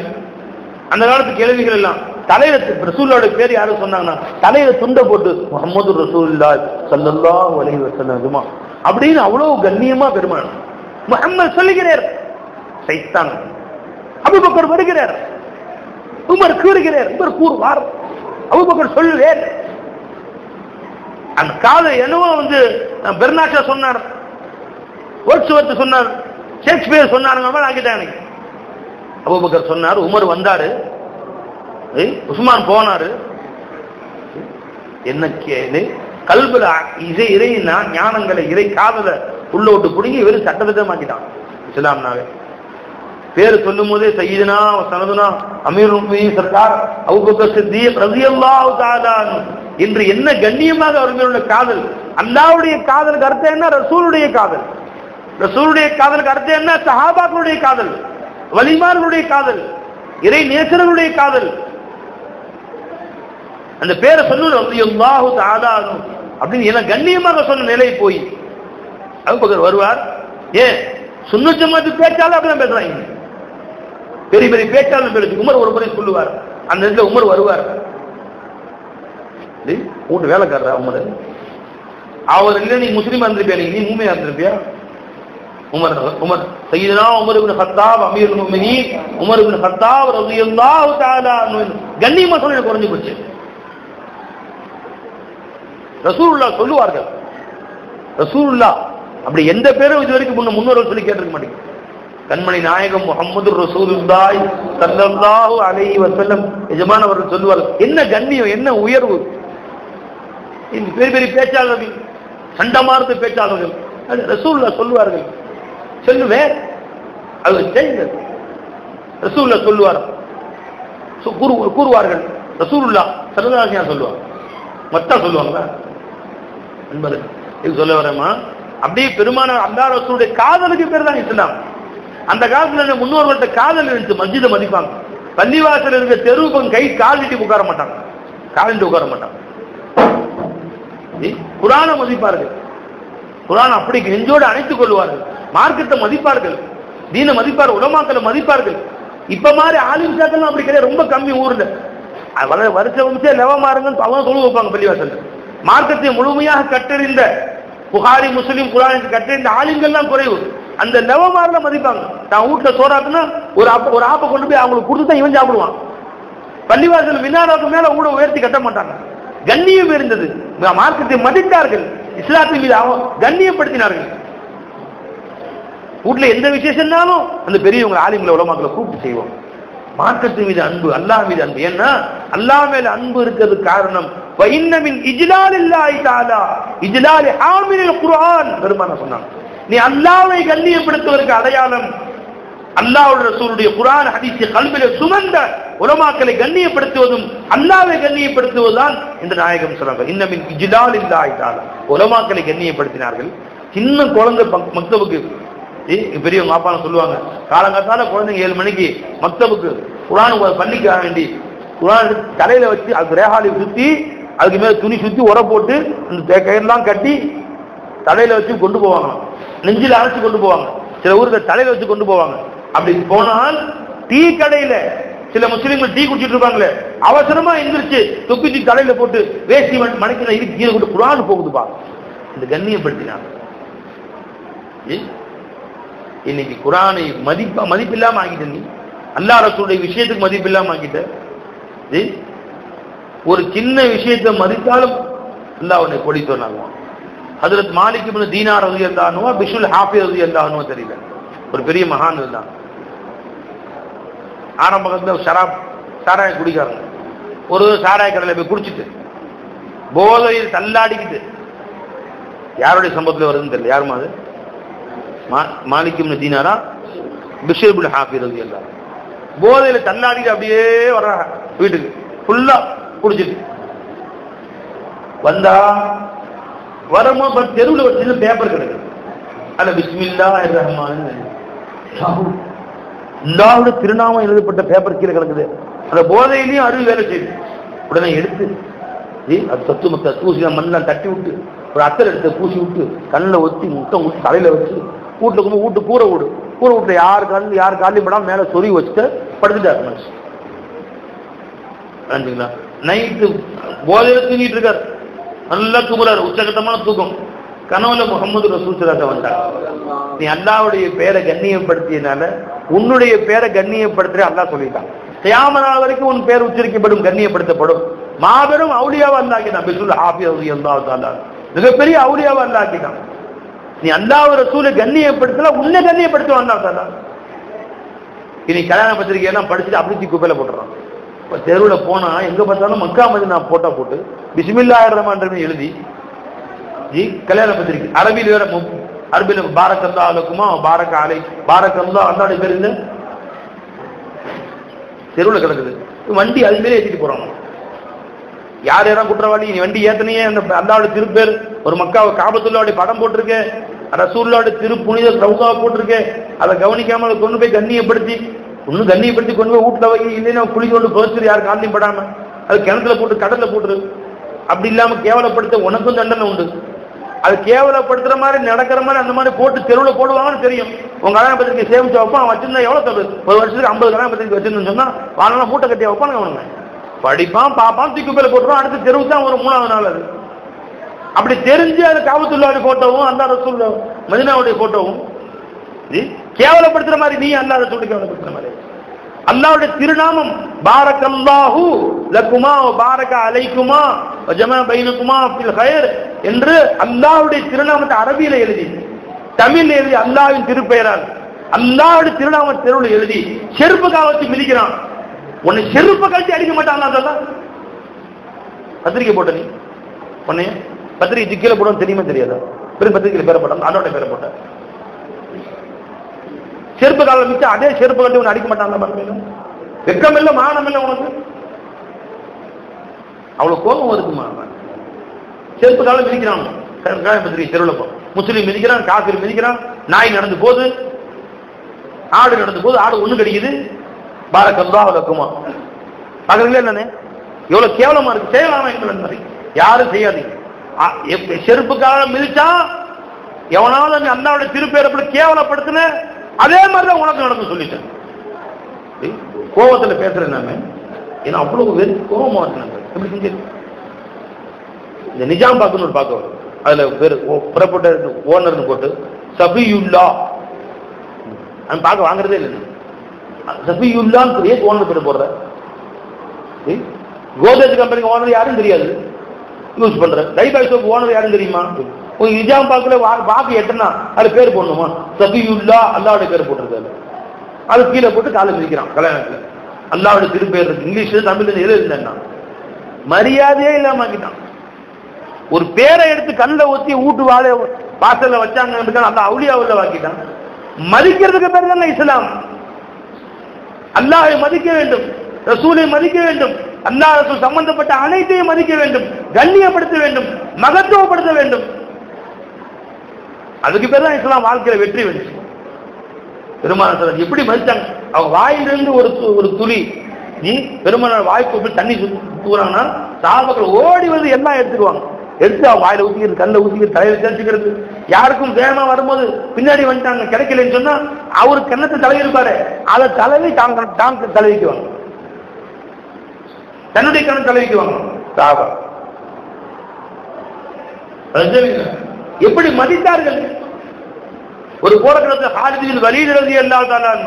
அந்த காலத்து கேள்விகள் எல்லாம் தலையில ரசூலோட பேர் யாரும் சொன்னாங்கன்னா தலையில துண்டை போட்டு முஹம்மது ரசூலுல்லாஹி ஸல்லல்லாஹு அலைஹி வஸல்லம் அப்படின்னு அவ்வளவு கண்ணியமா பெருமாள். முஹம்மது சொல்லுகிறார், சைத்தான். அபூபக்கர் வருகிறார், உமர் கூறுகிறார், உமர் கூறுவார், அபூபக்கர் சொல்லுவார். அந்த காதை என்னவோ வந்து பெர்னாஷா சொன்னார், வேர்ட்ஸ்வொர்த் சொன்னார், ஷேக்ஸ்பியர் சொன்னாருங்க. ஆகிட்டாங்க. அபூபக்கர் சொன்னார், உமர் வந்தாரு, உஸ்மான் போனாரு. என்ன கேளு, கல்புல இறை ஞானங்களை இறை காதல உள்ள விட்டு பிடிங்கி வெறும் சட்டத்திட்டமாக்கிட்டான் இஸ்லாம்னாவே. பேரு சொல்லும் போதே சையதுனா சனதுனா அமீருல் முஃமினீன் சர்க்கார் அபூபக்கர் சித்தீக் ரலியல்லாஹு தஆலா என்று என்ன கண்ணியமாக அவர் மேலுள்ள காதல். அல்லாஹ்வுடைய காதலுக்கு அர்த்தம் என்ன? ரசூலுடைய காதல். ரசூலுடைய காதலுக்கு அர்த்தம் என்ன? சஹாபாக்களுடைய காதல், வலிமார்களுடைய காதல், இறை நேசர்களுடைய காதல். அந்த பேரை சொல்லு ரலியல்லாஹு தஆலா அப்படின்னு எல்லாம் கண்ணியமாக சொன்ன நிலை போய் அபூபக்கர் வருவார். ஏன் சுன்னத் ஜமாத் பேச்சாளர் அப்படிதான் பேசுறாங்க, பெரிய பெரிய பேச்சாளர் பேச்சு. உமர் ஒரு முறை சொல்லுவார், அந்த இடத்துல உமர் வருவார். வீட்டு வேலைக்காரர் உமர், அவர் இல்லை நீ முஸ்லீமா இருந்திருப்பியா, நீ மூமியா இருந்திருப்பியா? உமர் சையதுனா உமர் இப்னு கத்தாப் அமீருல் முஃமினீன் உமர் இப்னு கத்தாப் ரலியல்லாஹு தஆலா கண்ணியமா சொல்ல குறைஞ்சு போச்சு. ரசூலுல்லாஹ் சொல்லுவார்கள், ரசூலுல்லாஹ் அப்படி எந்த பேரும் இது வரைக்கும் முன்னோர்கள் சொல்லி கேட்டிருக்க மாட்டேங்க. கண்மணி நாயகம் முஹம்மது ரசூலுல்லாஹி ஸல்லல்லாஹு அலைஹி வஸல்லம் எஜமான் அவர்கள் சொல்லுவார்கள். என்ன கண்ணியம், என்ன உயர்வு! பெரிய பெரிய பேச்சாளர்கள், சண்டமார்ந்த பேச்சாளர்கள், ரசூலுல்லாஹ் சொல்லுவார்கள். சொல்லுவேன் அது செய்யுங்கள். ரசூலுல்லாஹ் சொல்லுவார், கூறுவார்கள். ரசூலுல்லாஹ் ஸல்லல்லாஹு அலைஹி வஸல்லம் சொல்லுவாங்க, மொத்தம் சொல்லுவாங்களா என்பது இது சொல்ல வரேமா? அப்படியே பெருமான அல்லாஹ் ரசூலுடைய காதலுக்கு பேர் தான் இஸ்லாம். அந்த காலத்துல முன்னோர்கள்ட்ட காதல் இருந்துச்சு. மஸ்ஜிதை மதிப்பாங்க, பள்ளிவாசல் இருக்க தெருவுக்கு கை காலிட்டு உட்கார மாட்டாங்க, காலிட்டு உட்கார மாட்டாங்க. குர்ஆனை மதிப்பார்கள், குர்ஆன் அப்படி நெஞ்சோடு அணைத்துக் கொள்வார்கள். மார்க்கத்தை மதிப்பார்கள், தீனை மதிப்பார்கள், உலமாக்களை மதிப்பார்கள். இப்ப மாதிரி ஆலிம் சாக்கெல்லாம் அப்படி கிடையாது, ரொம்ப கம்மி ஊர்ல. வருஷம் லெவமாருங்கன்னு அவங்க சொல்ல வைப்பாங்க பள்ளிவாசல். மார்க்கத்தை முழுமையாக கற்றறிந்த புகாரி முஸ்லிம் குர்ஆனை கற்றறிந்த ஆலிம்கள்லாம் குறைவு. அந்த லெவமாரில மதிப்பாங்க. நான் வீட்டுல சோறாக்குன்னா ஒரு ஆப்பை கொண்டு போய் அவங்களுக்கு கொடுத்துதான் இவன் சாப்பிடுவான். பள்ளிவாசல் வினாராவுக்கு மேல கூட உயர்த்தி கட்ட மாட்டாங்க. கண்ணியம் இருந்தது, மார்க்கத்தை மதித்தார்கள். இஸ்லாத்தின் மீது கண்ணியப்படுத்தினார்கள். வீட்டுல எந்த விசேஷம்னாலும் அந்த பெரியவங்க ஆலிம்களை உலமாக்களை கூப்பிட்டு செய்வோம். மார்க்கத்தின் மீது அன்பு, அல்லாஹ் மீது அன்பு. ஏன்னா அல்லாஹ் மேல அன்பு இருக்கிறது காரணம் பெருமானா சொன்னாங்க, நீ அல்லாஹ்வை கண்ணியப்படுத்துவதற்கு அடையாளம் அல்லாஹ்வுடைய ரசூலுடைய குர்ஆன் ஹதீஸை கல்விலே சுமந்த உலமாக்களை கண்ணியப்படுத்துவதும் அல்லாஹ்வை கண்ணியப்படுத்துவதுதான் என்று நாயகம் சொன்னாங்க. இன்னமின் இஜ்லாலில்லாஹி தஆலா, உலமாக்களை கண்ணியப்படுத்தினார்கள். சின்ன குழந்தை மக்தபுக்கு பெரியவங்க பாப்பான்னு சொல்லுவாங்க, காலங்காத்தால குழந்தைங்க 7 மணிக்கு மக்தபுக்கு குர்ஆன் பள்ளிக்கு வேண்டி குர்ஆன் தலையில வச்சு அதுக்கு ரேஹாலி சுத்தி அதுக்கு மேல துணி சுத்தி உர போட்டு அந்த கயிறெல்லாம் கட்டி தலையில வச்சு கொண்டு போவாங்க, நெஞ்சில அரைச்சு கொண்டு போவாங்க. சில ஊருக்கு தலையில வச்சு கொண்டு போவாங்க. அப்படி போனால் டீ கடையில சில முஸ்லீம்கள் டீ குடிச்சிட்டு இருப்பாங்களே, அவசரமா எந்திரிச்சு தொப்பி தலையில போட்டு வேஷ்டி மணிக்கு இதுக்கு கீழே கொண்டு குர்ஆன் போகுதுப்பா. இந்த கண்ணியப்படுத்தினாங்க. இன்னைக்கு குர்ஆனை மதிப்பில்லாம ஆகிட்ட, நீ அல்லாஹ் ரசூலுடைய விஷயத்துக்கு மதிப்பில்லாம ஆகிட்ட. ஒரு சின்ன விஷயத்தை மதித்தாலும் அல்லாஹ் உன்னை கொடி சொன்னாங்க. ஹஜ்ரத் மாலிக் இப்னு தீனார் ரலியல்லாஹு அன்ஹு பிஷுல் ஹாஃபி ரலியல்லாஹு அன்ஹு தெரியல, ஒரு பெரிய மகான் இருந்தாங்க. ஆரம்ப காலத்தில் சாராய குடிக்காரங்க. ஒரு சாராய கடையில் போய் குடிச்சிட்டு போதையில் தள்ளாடிக்கிட்டு, யாருடைய சம்பவத்தில் வருதுன்னு தெரியல, யாருமா அது? மாலிக் இப்னு தீனாரா பிஷுல் இப்னு ஹாஃபி ரலியல்லாஹு போதையில தள்ளாடிட்டு அப்படியே வர்றாங்க வீட்டுக்கு, ஃபுல்லா குடிச்சிட்டு வந்தா வரமா தெருவில் ஒரு சின்ன பேப்பர் கிடக்குது, அல்ல பிஸ்மில்லாஹிர் ரஹ்மானிர் ரஹீம் அல்லாஹ்வுடைய திருநாமம் எழுதப்பட்ட பேப்பர் கீழே கிடக்குது. அந்த போதையிலையும் அறிவு வேலை செய்யுது. உடனே எடுத்து அது சத்து மத்த தூசி மண்ணெல்லாம் தட்டி விட்டு ஒரு அத்தல் எடுத்து பூசி விட்டு கண்ணில் ஒத்தி முட்டை ஊற்றி தலையில வச்சு வீட்டுக்கு வீட்டு கூரை வீட்டுல யார் காலையும் படாம மேல சொறி வச்சுட்டு படுத்துட்டாரு மனுஷன். நைட்டு போதையில தூங்கிட்டு இருக்காரு, நல்லா தூங்குறாரு, உச்சகட்டமான தூக்கம். கனவுல முகமது ரசூல் ஸல்லல்லாஹு வந்தார். நீ அல்லாஹ்வுடைய பேரை கண்ணியப்படுத்தியனால உன்னுடைய பேரை கண்ணியப்படுத்துற அல்லாஹ் சொல்லிட்டான். கியாமத் நாள் வரைக்கும் உன் பேர் உச்சரிக்கப்படும், கண்ணியப்படுத்தப்படும். மாபெரும் அவுலியாவா அல்லாஹ்கிட்டான். பிசுல் ஹாஃபி ரலியல்லாஹு தஆலா மிகப்பெரிய அவுலியாவா அல்லாஹ்கிட்டான். நீ அல்லாஹ் ரசூலை கண்ணியப்படுத்தல, உன்னை கண்ணியப்படுத்துவான் அல்லாஹ் தஆலா. இனி கல்யாண பத்திரிகை எல்லாம் படிச்சுட்டு அப்படி குப்பையில போட்டுறான். இப்போ தெருவில் போனா எங்க பார்த்தாலும் மக்கா மதீனா போட்டோ போட்டு பிஸ்மில்லாஹிர் ரஹ்மானிர் ரஹீம் எழுதி கல்யாண பத்திரிகை அரபியில் வேற, அரபியில் பாரக்கல்லாஹு அலைக்குமா பாரக்க அலை பாரக்கல்லாஹ் அல்லாஹ்வுடைய பேர் இல்லை தெருவில் கிடக்குது. வண்டி அது மேலே ஏற்றிட்டு போறாங்க. யார் யாரும் குற்றவாளி, நீ வண்டி ஏத்தனையே அந்த அல்லாஹ்வுடைய திருப்பேர், ஒரு மக்காவை காபத்துல்லாவுடைய படம் போட்டிருக்க, ரசூலுல்லாஹ்வுடைய திருப்புனித ரவுசாவை போட்டிருக்க, அதை கவனிக்காம அதை கொண்டு போய் கண்ணியப்படுத்தி இன்னும் கண்ணியப்படுத்தி கொண்டு போய் வீட்டுல வை, இல்லைன்னா குளிக்க கொண்டு போச்சு யாரு காலையும் படாம அது கிணத்துல போட்டு கடல்ல போட்டுரு. அப்படி இல்லாம கேவலப்படுத்த உனக்கும் தண்டனை உண்டு. அது கேவலப்படுத்துற மாதிரி நடக்கிற மாதிரி அந்த மாதிரி போட்டு தெருவில் போடுவாங்கன்னு தெரியும். உங்க கல்யாண பத்திரிக்கை சேமிச்சு வைப்பான், வச்சிருந்தா எவ்வளவு தப்பு, ஒரு வருஷத்துக்கு 50 கல்யாண பத்திரிக்கை வச்சிருந்தேன்னு சொன்னா வாழலாம் மூட்டை கட்டியா வைப்பானுங்க. அவனுங்க படிப்பான் பார்ப்பான் தூக்கி பேர் போட்டுருவான், அடுத்து தெருவு தான் ஒரு 3வது நாள். அது அப்படி தெரிஞ்சு அது காபத்துல்லாவுடைய போட்டோவும் அந்த ரசூல் மதீனாவுடைய போட்டோவும் கேவலப்படுத்துற மாதிரி, நீ அல்லாஹ் ரசூலை கேவலப்படுத்துற மாதிரி. அல்லாஹ்வுடைய திருநாமம் பாரக்கல்லாஹு லக்குமா வ பாரக அலைக்குமா வ ஜமா பைனகுமா ஃபில் கைர் என்று அல்லாஹ்வுடைய திருநாமத்தை அரபியில எழுதி தமிழ்ல எழுதி அல்லாஹ்வின் திருப்பெயரால் அல்லாஹ்வுடைய திருநாமத்தை தெருவில் எழுதி செருப்பு காவத்தி மிதிக்கிறான். உன்னை செருப்பு கழட்டி அடிக்க மாட்டான் அல்லாஹ். பத்திரிக்கை போட்ட நீ உன்னைய பத்திரிக்கை கீழே போட தெரியுமா தெரியாதா? பெரும் பத்திரிகையில பேர போட்டான், அதோட பேர போட்ட செருப்பு காலம் மிச்சம் அதே செருப்பு கட்டி உன்னை அடிக்க மாட்டான். வெக்கம் இல்லை, மானம் இல்லை உனக்கு. அவ்வளவு கோபம் இருக்குமா? செருப்பு காலம் மிதிக்கிறான் பத்திரிகை தெருவில் போ, முஸ்லீம் மிதிக்கிறான், காஃபிர் மிதிக்கிறான், நாய் நடந்து போகுது, ஆடு நடந்து போகுது, ஆடு ஒண்ணு கிடைக்குது. பாரக்கல்லாஹு லக்குமா பாக்குறீங்களா என்னன்னு? எவ்வளவு கேவலமா இருக்கு. செய்யலாமா எங்கள் மாதிரி யாரும் செய்யாதீங்க. செருப்பு காலம் மிதிச்சா எவனாவது அல்லாஹ்வுடைய திருப்பேரை கேவலப்படுத்தின அதே மாதிரிதான் உனக்கு நடந்து சொல்லிட்டேன். கோபத்துல பேசுறேன் நாம, ஏன்னா அவ்வளவு வெறும் கோபமா இருக்கு. எப்படி செஞ்சு இந்த நிஜாம் பாக்குன்னு பார்க்க வரும், அதுல பேரு புறப்பட்ட ஓனர்னு போட்டு சபியுல்லா பார்க்க வாங்குறதே இல்லை. சபியுல்லான்னு ஏன் ஓனர் பேர் போடுற? கோதேஜ் கம்பெனிக்கு ஓனர் யாரும் தெரியாது யூஸ் பண்ற. லைபாய் சோப் ஓனர் யாரும் தெரியுமா? இஜாம் பாக்குல வாக்கு எட்டனா அது பேர் போடணுமா? சபியுல்லா அல்லாவுடைய பேர் போட்டிருக்காரு. அது கீழே போட்டு காலை மிதிக்கிறான் கல்யாணத்துல. அல்லாவுடைய திருப்பேர் இருக்கு, இங்கிலீஷ்ல தமிழ்ல எது இருந்தா மரியாதையே இல்லாம ஆக்கிட்டான். ஒரு பேரை எடுத்து கல்ல ஊத்தி வீட்டு வாழை வாசல்ல வச்சாங்க, அந்த அவுலியாவுல வாக்கிட்டான். மதிக்கிறதுக்கு பேர் தானே இஸ்லாம். அல்லாஹை மதிக்க வேண்டும், ரசூலை மதிக்க வேண்டும், அல்லாஹ் ரசூல் சம்பந்தப்பட்ட அனைத்தையும் மதிக்க வேண்டும், கண்ணியப்படுத்த வேண்டும், மகத்துவப்படுத்த வேண்டும். அதுக்கு பேர் தான் இஸ்லாம் வாழ்க்கையில வெற்றி வெற்றி. பெருமானார் எப்படி மதிச்சாங்க? அவங்க வாயிலிருந்து ஒரு துளி நீ பெருமானார் வாய்ப்பு தண்ணி தூறாங்கன்னா சாபக்கள் ஓடி வந்து எல்லாம் எடுத்துக்குவாங்க. எடுத்து அவங்க வாயில ஊத்திக்கிறது, கல்ல ஊத்திக்கிறது, தலையில சேர்த்துக்கிறது. யாருக்கும் வேகமா வரும்போது பின்னாடி வந்துட்டாங்க கிடைக்கலன்னு சொன்னா அவரு கண்ணத்தை தலையிருப்பாரு, அதை தலைவி தாங்க தலைவிக்குவாங்க, தன்னுடைய கண்ணை தலைவிக்குவாங்க. சாபா எப்படி மதித்தார்கள்? ஒரு போராட்டத்தில் ஹாலிதில் வலியுறுத்தி எல்லாத்தாலும்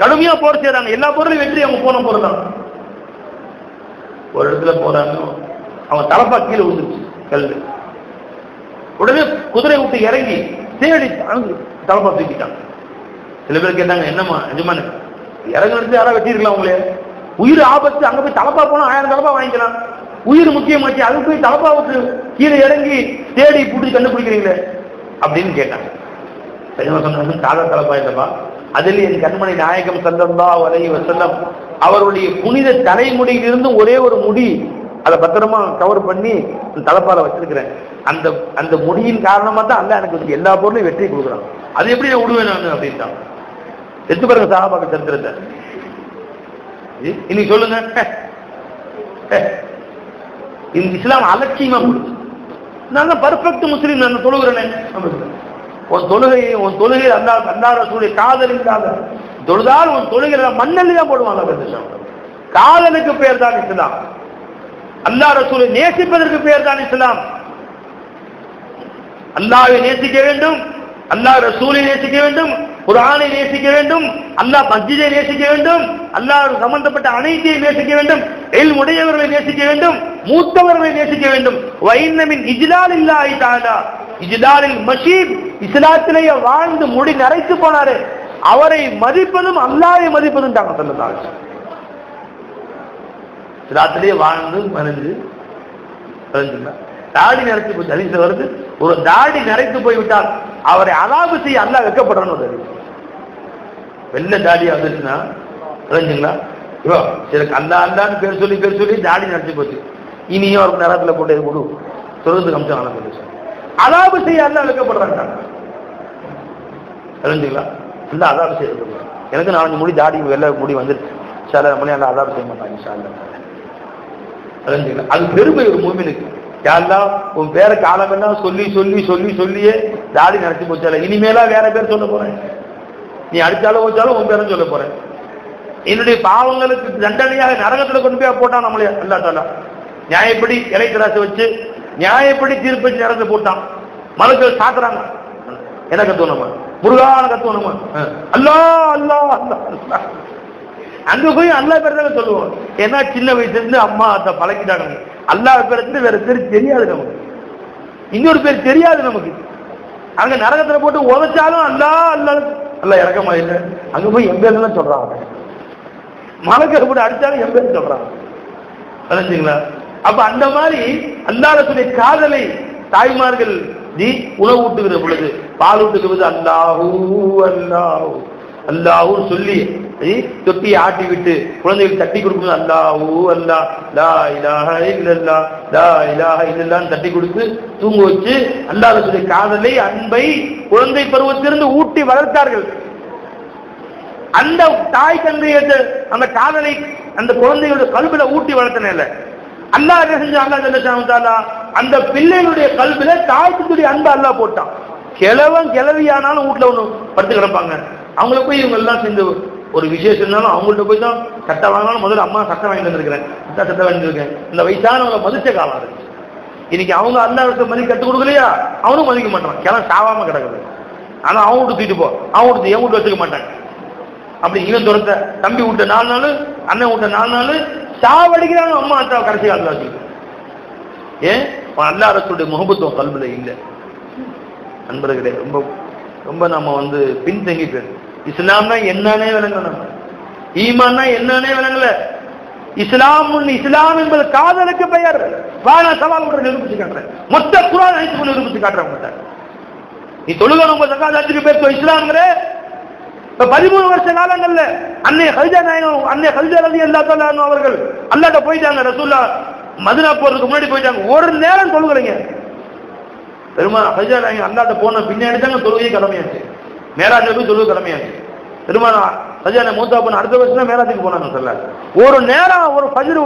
கடுமையா போர் செய்யறாங்க. எல்லா பொருளையும் வெற்றி அவங்க போன பொருள் தான். ஒரு இடத்துல போறாங்க, அவன் தலப்பா கீழே விழுந்துருச்சு கல்லு. உடனே குதிரை விட்டு இறங்கி தேடி தலப்பா தூக்கிட்டான். சில பேர் கேட்டாங்க, என்னம்மா எஜமான இறங்குறது யாரா வெட்டிருக்கலாம் உங்களே, உயிர் ஆபத்து, அங்க போய் தலப்பா போனா 1000 தலப்பா வாங்கிக்கலாம், உயிர் முக்கியமாச்சு, அது போய் தலப்பாவுக்கு கீழே இறங்கி தேடி பிடிச்சி கண்டுபிடிக்கிறீங்களே அப்படின்னு கேட்டாங்க. சொன்னாங்க, சாதா தலப்பா இல்லப்பா, அதில் என் கண்மணி நாயகம் ஸல்லல்லாஹு அலைஹி வஸல்லம் அவருடைய புனித தலைமுடியிலிருந்து ஒரே ஒரு முடி அதை பத்திரமா கவர் பண்ணி தலப்பால வச்சிருக்கிறேன். அந்த முடியின் காரணமா தான் அல்லாஹ் எனக்கு எல்லா பொருளையும் வெற்றி கொடுக்குறான். அது எப்படி நான் விடுவேன் நான் அப்படின்ட்டான். எடுத்து பாருங்க சஹாபாக்கள் சரித்திரத்தை. இன்னைக்கு சொல்லுங்க, இந்த இஸ்லாம் அலட்சியமா கொடுத்து நான் தான் பர்ஃபெக்ட் முஸ்லீம், நான் தொழுகிறேன். உன் தொழுகை அல்லாஹ் ரசூலுடைய காதல் இல்லாத தொழுதால் உன் தொழுகை மண்ணல்லி தான் போடுவாங்க. காதலுக்கு பேர் தான் இஸ்லாம். அல்லாஹ் ரசூலை நேசிப்பதற்கு பேர் தான் இஸ்லாம். அல்லாஹ்வை நேசிக்க வேண்டும், அல்லாஹ் ரசூலை நேசிக்க வேண்டும், குர்ஆனை நேசிக்க வேண்டும், அல்லாஹ் மஸ்ஜிதை நேசிக்க வேண்டும், அல்லாஹ் சம்பந்தப்பட்ட அனைத்தையும் நேசிக்க வேண்டும், இல்ம் உடையவர்களை நேசிக்க வேண்டும், மூத்தவர்களை நேசிக்க வேண்டும். வ இன்ன மின் இஜ்லாலில்லாஹி தஆலா இஜ்லாலில் மஷீப், இஸ்லாத்திலேயே வாழ்ந்து முடி நரைத்து போனாரு, அவரை மதிப்பதும் அல்லாஹ்வை மதிப்பதும் தாங்க ஸல்லல்லாஹு அலைஹி வஸல்லம். இஸ்லாத்திலேயே வாழ்ந்து மறைந்து தாடி நரைத்து போய் ஹதீஸ்ல வருது, ஒரு தாடி நரைத்து போய்விட்டால் அவரை அலாபு செய்ய அல்லாஹ் வெட்கப்படுறான்னு. வெள்ள தாடியா வந்துச்சுன்னா தெரிஞ்சுங்களா, இவோ எனக்கு அல்லாஹ் அல்லான்னு பேர் சொல்லி தாடி நரைச்சு போச்சு, இனியும் அவருக்கு நேரத்தில் போட்டு கொடு சொல்றது அம்சம் ஆனது அலாபு செய்ய அல்லாஹ் வெட்கப்படுறாங்க. தெரிஞ்சுங்களா, இல்ல அலாபு செய்ய எனக்கு 4 முடி தாடி வெள்ள முடி வந்துருச்சு, சில நம்மளே அந்த அலாபு செய்ய மாட்டாங்க. தெரிஞ்சுங்களா, அது பெருமை ஒரு மூமினுக்கு. யாரெல்லாம் உன் பேர காலமெல்லாம் சொல்லியே தாடி நடத்தி போச்சால, இனிமேலா வேற பேர் சொல்ல போறேன், நீ அடிச்சாலும் வச்சாலும் உன் பேரும் சொல்ல போறேன். என்னுடைய பாவங்களுக்கு தண்டனையாக நரகத்துல கொண்டு போய் போட்டான் நம்மளே அல்லா தாலா. நியாயப்படி இலை கிராசை வச்சு நியாயப்படி தீர்ப்பு நேரத்தை போட்டான். மலக்கள் சாத்துறாங்க, என்ன கத்துவணுமா, முருகான கத்துவணுமா, அல்லா அல்லா அல்லா. அங்க போய் அல்லா பேர் தானே சொல்லுவோம். ஏன்னா சின்ன வயசுல இருந்து அம்மா அதை பழக்கிட்டாங்க. அல்லாஹ் பேருக்கு வேற பேர் தெரியாது நமக்கு, இன்னொரு பேர் தெரியாது நமக்கு. அங்க நரகத்துல போட்டு உதைச்சாலும் அல்லா அல்லா அல்லா இறக்கமா இல்லை, அங்க போய் என் பேர் தான் சொல்றாங்க. மலக்கரை போட்டு அடிச்சாலும் என் பேர் சொல்றாங்க. தெரிஞ்சுங்களா, அப்ப அந்த மாதிரி அல்லாஹ் ரசூலுடைய காதலை தாய்மார்கள் உணவு ஊட்டுகிற பொழுது, பால் ஊட்டுகிற பொழுது அல்லாஹூ அல்லாஹூ அல்லாஹூ சொல்லி தொட்டியை ஆட்டி விட்டு குழந்தைகள் தட்டி கொடுக்கணும். அல்லாஹூ அல்லாஹ் லா இலாஹ இல்லல்லாஹ் லா இலாஹ இல்லல்லாஹ்னு தட்டி கொடுத்து தூங்க வச்சு அல்லாஹ் ரசூலுடைய காதலை அன்பை குழந்தை பருவத்திலிருந்து ஊட்டி வளர்த்தார்கள். அந்த தாய் தந்தைய அந்த காதலை அந்த குழந்தையோட கல்வில ஊட்டி வளர்த்தன அல்லாஹ் என்ன செஞ்ச, அல்லாஹ் ஜல்லஷானஹு அந்த பிள்ளைகளுடைய கல்வில தாய்த்துடைய அன்பை அல்லாஹ் போட்டான். கிழவன் கிழவியானாலும் வீட்டுல ஒண்ணு படுத்து கிடப்பாங்க, அவங்கள போய் இவங்க எல்லாம் சேர்ந்து ஒரு விசேஷம்னாலும் அவங்கள்ட்ட போய் தான் சட்டை வாங்கினாலும் முதல்ல அம்மா சட்டை வாங்கிட்டு வந்திருக்கிறேன், சட்டை வாங்கிட்டு இந்த வயசானவங்களை மதிச்ச காலம் இருக்கு. இன்னைக்கு அவங்க அல்லாஹ்வுக்கு மதிக்க கற்றுக் கொடுக்கலையா, அவனும் மதிக்க மாட்டான், கிளம்ப சாவாம கிடக்குது. ஆனா அவங்க வீட்டு தூக்கிட்டு போ, அவங்க வீட்டு என் வீட்டு வச்சுக்க மாட்டாங்க. அப்படி இவன் துரத்த தம்பி விட்ட 4 நாள், அண்ணன் விட்ட 4 நாள் சாவடிக்கிறாங்க அம்மா அத்தா கடைசி காலத்தில் வச்சுக்கிட்டு. ஏன் அல்லாஹ் ரசூலுடைய முஹப்பத்தும் கல்வில இல்லை. நண்பர்களே, ரொம்ப ரொம்ப நம்ம பின்தங்கி போயிடும். இஸ்லாம்னா என்னன்னே விளங்கணும், ஈமான்னா என்னன்னே விளங்கல. இஸ்லாம் என்பது காதலுக்கு பெயர். வானா சவால் கூட நிரூபிச்சு காட்டுறேன், மொத்த குர்ஆன் ஹதீஸ் நிரூபிச்சு காட்டுறேன். நீ தொழுகணும் ஜகாத் ஹஜ்ஜுக்கு பேர் இஸ்லாம்ங்கற 13 வருஷ காலங்கள்ல அன்னை ஹதீஜா நாயகம், அன்னை ஹதீஜா ரலியல்லாஹு தஆலா அன்ஹா அவர்கள் அல்லாஹ்ட்ட போயிட்டாங்க. ரசூலுல்லாஹ் மதீனா போறதுக்கு முன்னாடி போயிட்டாங்க. ஒரு நேரம் தொழுகலைங்க. பெருமாள் ஹதீஜா நாயகம் அல்லாஹ்ட்ட போன பின்னாடி தாங்க தொழுகை கடமையாச்சு. மேராஜ்ல போய் தொழுகை கடமையாச்சு. பெருமாள் ஹதீஜா நாயகம் மூத்தா போன அடுத்த வருஷம் தான் மேராஜுக்கு போனாங்க. ஸல்லல்லாஹு ஒரு நேரம் ஒரு ஃபஜ்ர்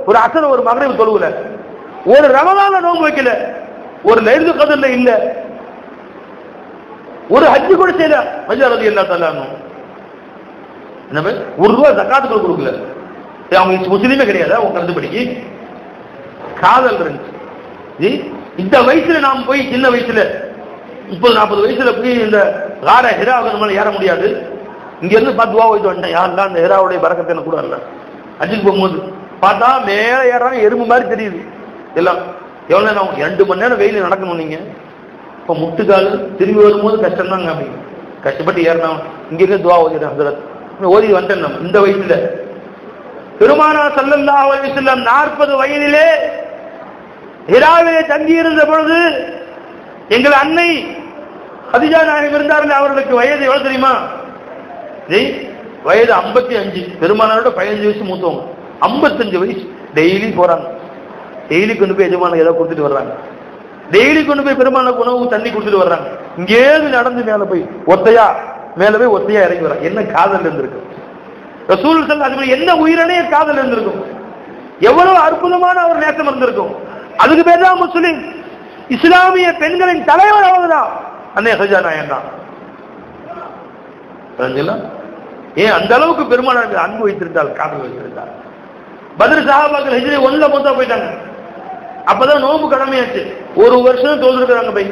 ஒரு அஸ்ர் ஒரு மக்ரிப் தொழுகல, ஒரு ரமலான்ல நோன்பு வைக்கல, ஒரு லைலத்துல் கத்ர்ல இல்ல, ஒரு ஹஜ் கூட செய்யல. ஹஜ்ஜா ரலியல்லாஹு தஆலா என்ன ₹1 ஜகாத் கொடுக்கல. அவங்க முஸ்லீமே கிடையாது. அவங்க கருத்துப்படிக்கு காதல் இருந்துச்சு. இந்த வயசுல நாம் போய் சின்ன வயசுல 30-40 வயசுல போய் இந்த கார ஹிராவை நம்மளால ஏற முடியாது. இங்க இருந்து பார்த்து துவா போயிட்டு வந்துட்டேன், யாரெல்லாம் அந்த ஹிராவுடைய பரக்கத்தை எனக்கு கூட இல்ல. ஹஜ்ஜுக்கு போகும்போது பார்த்தா மேல ஏறாங்க, எறும்பு மாதிரி தெரியுது எல்லாம். எவ்வளவு நேரம்? 2 மணி நேரம் வெயில நடக்கணும். நீங்க இப்ப முட்டுக்கால் திரும்பி வரும்போது கஷ்டம் தாங்க. அப்படி கஷ்டப்பட்டு ஏறணும். இங்க இருக்க துவா ஓதிடுறேன் ஹஜ்ரத் ஓதி வந்துட்டேன். நம்ம இந்த வயசுல பெருமானார் ஸல்லல்லாஹு அலைஹி வஸல்லம் 40 வயதிலே ஹிராவிலே தங்கி இருந்த பொழுது எங்கள் அன்னை ஹதீஜா நாயகம் இருந்தார்கள். அவர்களுக்கு வயது எவ்வளவு தெரியுமா? வயது 55. பெருமானாரோட 15 வயசு மூத்தவங்க. 55 வயசு. டெய்லி போறாங்க, டெய்லி கொண்டு போய் எஜமானுக்கு ஏதோ கொடுத்துட்டு வர்றாங்க, டெய்லி கொண்டு போய் பெருமாளுக்கு உணவு தண்ணி கொடுத்துட்டு வர்றாங்க. இங்கேருந்து நடந்து மேல போய் ஒத்தையா இறங்கி வர்றாங்க. என்ன காதல் இருந்திருக்கு ரசூல் ஸல்லல்லாஹு அலைஹி வஸல்லம், என்ன உயிரனே காதல் இருந்திருக்கும், எவ்வளவு அற்புதமான ஒரு நேசம் இருந்திருக்கும். அதுக்கு பேர் தான் முஸ்லிம். இஸ்லாமிய பெண்களின் தலைவர் அவர்தான் அன்னை ஹதீஜா நாயகம் தான். ஏன் அந்த அளவுக்கு பெருமானாருக்கு அன்பு வைத்திருந்தால், காதல் வைத்திருந்தால். பத்ர் சஹாபாக்கள் ஹிஜ்ரி 1ல மூத்தா போயிட்டாங்க. அப்பதான் நோம்பு கடமையாச்சு. ஒரு வருஷம் தொழுதுருக்காங்க போய்.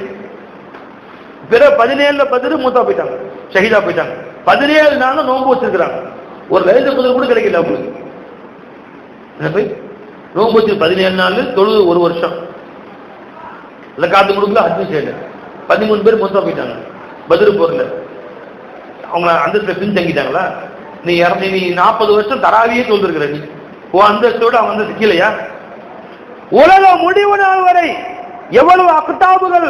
பிற 17ல பத்ர் மூத்தா போயிட்டாங்க, ஷஹீதா போயிட்டாங்க. 17 நாள் நோம்பு வச்சிருக்காங்க. ஒரு லைலத்துல் கத்ர் கூட கிடைக்கல அவங்களுக்கு. என்ன போய் நோம்பு வச்சு 17 நாள் தொழுது ஒரு வருஷம். இல்ல காத்து கொடுக்கல, ஹஜ் செய்யல. 13 பேர் மூத்தா போயிட்டாங்க பத்ர் போர்ல. அவங்க அந்தஸ்துல பின் தங்கிட்டாங்களா? நீ 40 வருஷம் தராவியே தொழுதுருக்கிற. நீ அந்தஸ்தோட அவங்க அந்தஸ்து கீழையா? உலக முடிவு நாள் வரை எவ்வளவு அக்தாபுகள்,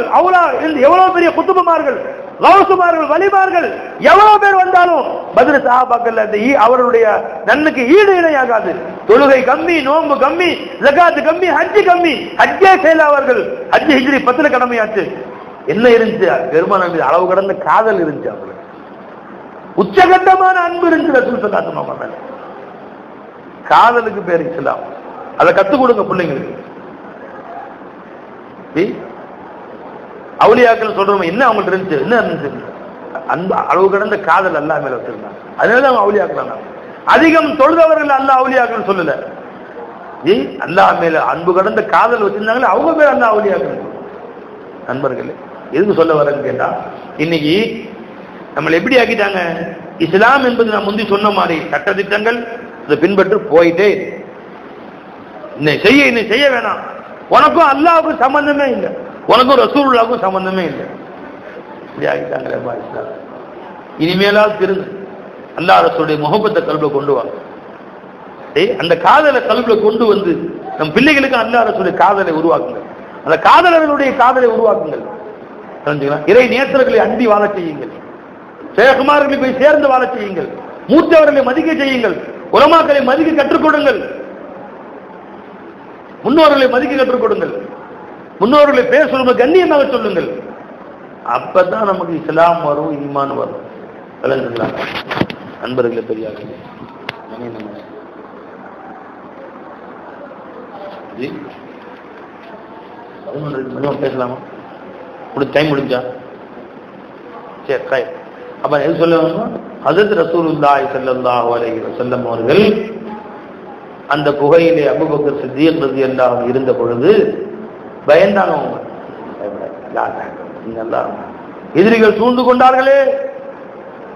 எவ்வளவு பெரிய குத்துபமார்கள், கௌசுமார்கள், வலிமார்கள் எவ்வளவு பேர் வந்தாலும் பத்ர் சஹாபாக்கள் அவருடைய நன்மைக்கு ஈடு இணையாகாது. தொழுகை கம்மி, நோன்பு கம்மி, ஜகாத் கம்மி, ஹஜ் கம்மி. ஹஜ்ஜே செய்யல அவர்கள். ஹஜ் ஹிஜ்ரி 10ல கடமையாச்சு. என்ன இருந்துச்சு? பெருமானார் மீது அளவு கடந்த காதல் இருந்துச்சு. அவங்களுக்கு உச்சகட்டமான அன்பு இருந்துச்சு ரசூல் ஸல்லல்லாஹு அலைஹி வஸல்லம். காதலுக்கு பேர் இஸ்லாம். அதை கத்துக் கொடுங்க பிள்ளைங்களுக்கு. அவுலியாக்கள் சொல்றோம், என்ன அவங்கள்ட்ட இருந்துச்சு? என்ன இருந்துச்சு? அன்பு, அளவு கடந்த காதல் அல்லாஹ் மேல வச்சிருந்தாங்க. அதனால அவங்க அவுலியாக்கள். அதிகம் தொழுதவர்கள் அல்லாஹ் அவுலியாக்கள் சொல்லல. அல்லாஹ் மேல அன்பு கடந்த காதல் வச்சிருந்தாங்களே அவங்க மேல அல்லாஹ் அவுலியாக்கள். நண்பர்களே, எதுக்கு சொல்ல வரேன்னு கேட்டா, இன்னைக்கு நம்மளை எப்படி ஆக்கிட்டாங்க? இஸ்லாம் என்பது நான் முந்தி சொன்ன மாதிரி சட்டத்திட்டங்கள், இதை பின்பற்று போயிட்டே இன்னை செய்ய வேணாம். உனக்கும் அல்லாஹ்வுக்கும் சம்பந்தமே இல்லை, உனக்கும் ரசூலுல்லாஹ்வுக்கும் சம்பந்தமே இல்லை. இப்படி ஆகிட்டாங்களே இஸ்லாம். இனிமேலாவது திருந்து அல்லாஹ் ரசூலுடைய முஹப்பத்தை கல்வில கொண்டு வா. அந்த காதலை கல்வில கொண்டு வந்து நம் பிள்ளைகளுக்கு அல்லாஹ் ரசூலுடைய காதலை உருவாக்குங்கள். அந்த காதலர்களுடைய காதலை உருவாக்குங்கள். இறை நேசர்களை அண்டி வாழ செய்யுங்கள். சேகுமார்களை போய் சேர்ந்து வாழ செய்யுங்கள். மூத்தவர்களை மதிக்க செய்யுங்கள். உலமாக்களை மதிக்க கற்றுக் கொடுங்கள். முன்னோர்களை மதிக்க கற்றுக் கொடுங்கள். முன்னோர்களை பேசுறது கண்ணியமாக சொல்லுங்கள். அப்பதான் நமக்கு இஸ்லாம் வரும், ஈமான் வரும். விளங்குங்களா நண்பர்களே, பெரியார்களே? பேசலாமா? டைம் முடிஞ்சா? சரி. அப்ப எது சொல்லுவாங்க? ஹஜ்ரத் ரசூலுல்லாஹி ஸல்லல்லாஹு அலைஹி வஸல்லம் அவர்கள் அந்த குகையிலே அபூபக்கர் சித்திக் ரலியல்லாஹு அன்ஹு இருந்த பொழுது பயந்தாங்க. எதிரிகள் சூழ்ந்து கொண்டார்களே,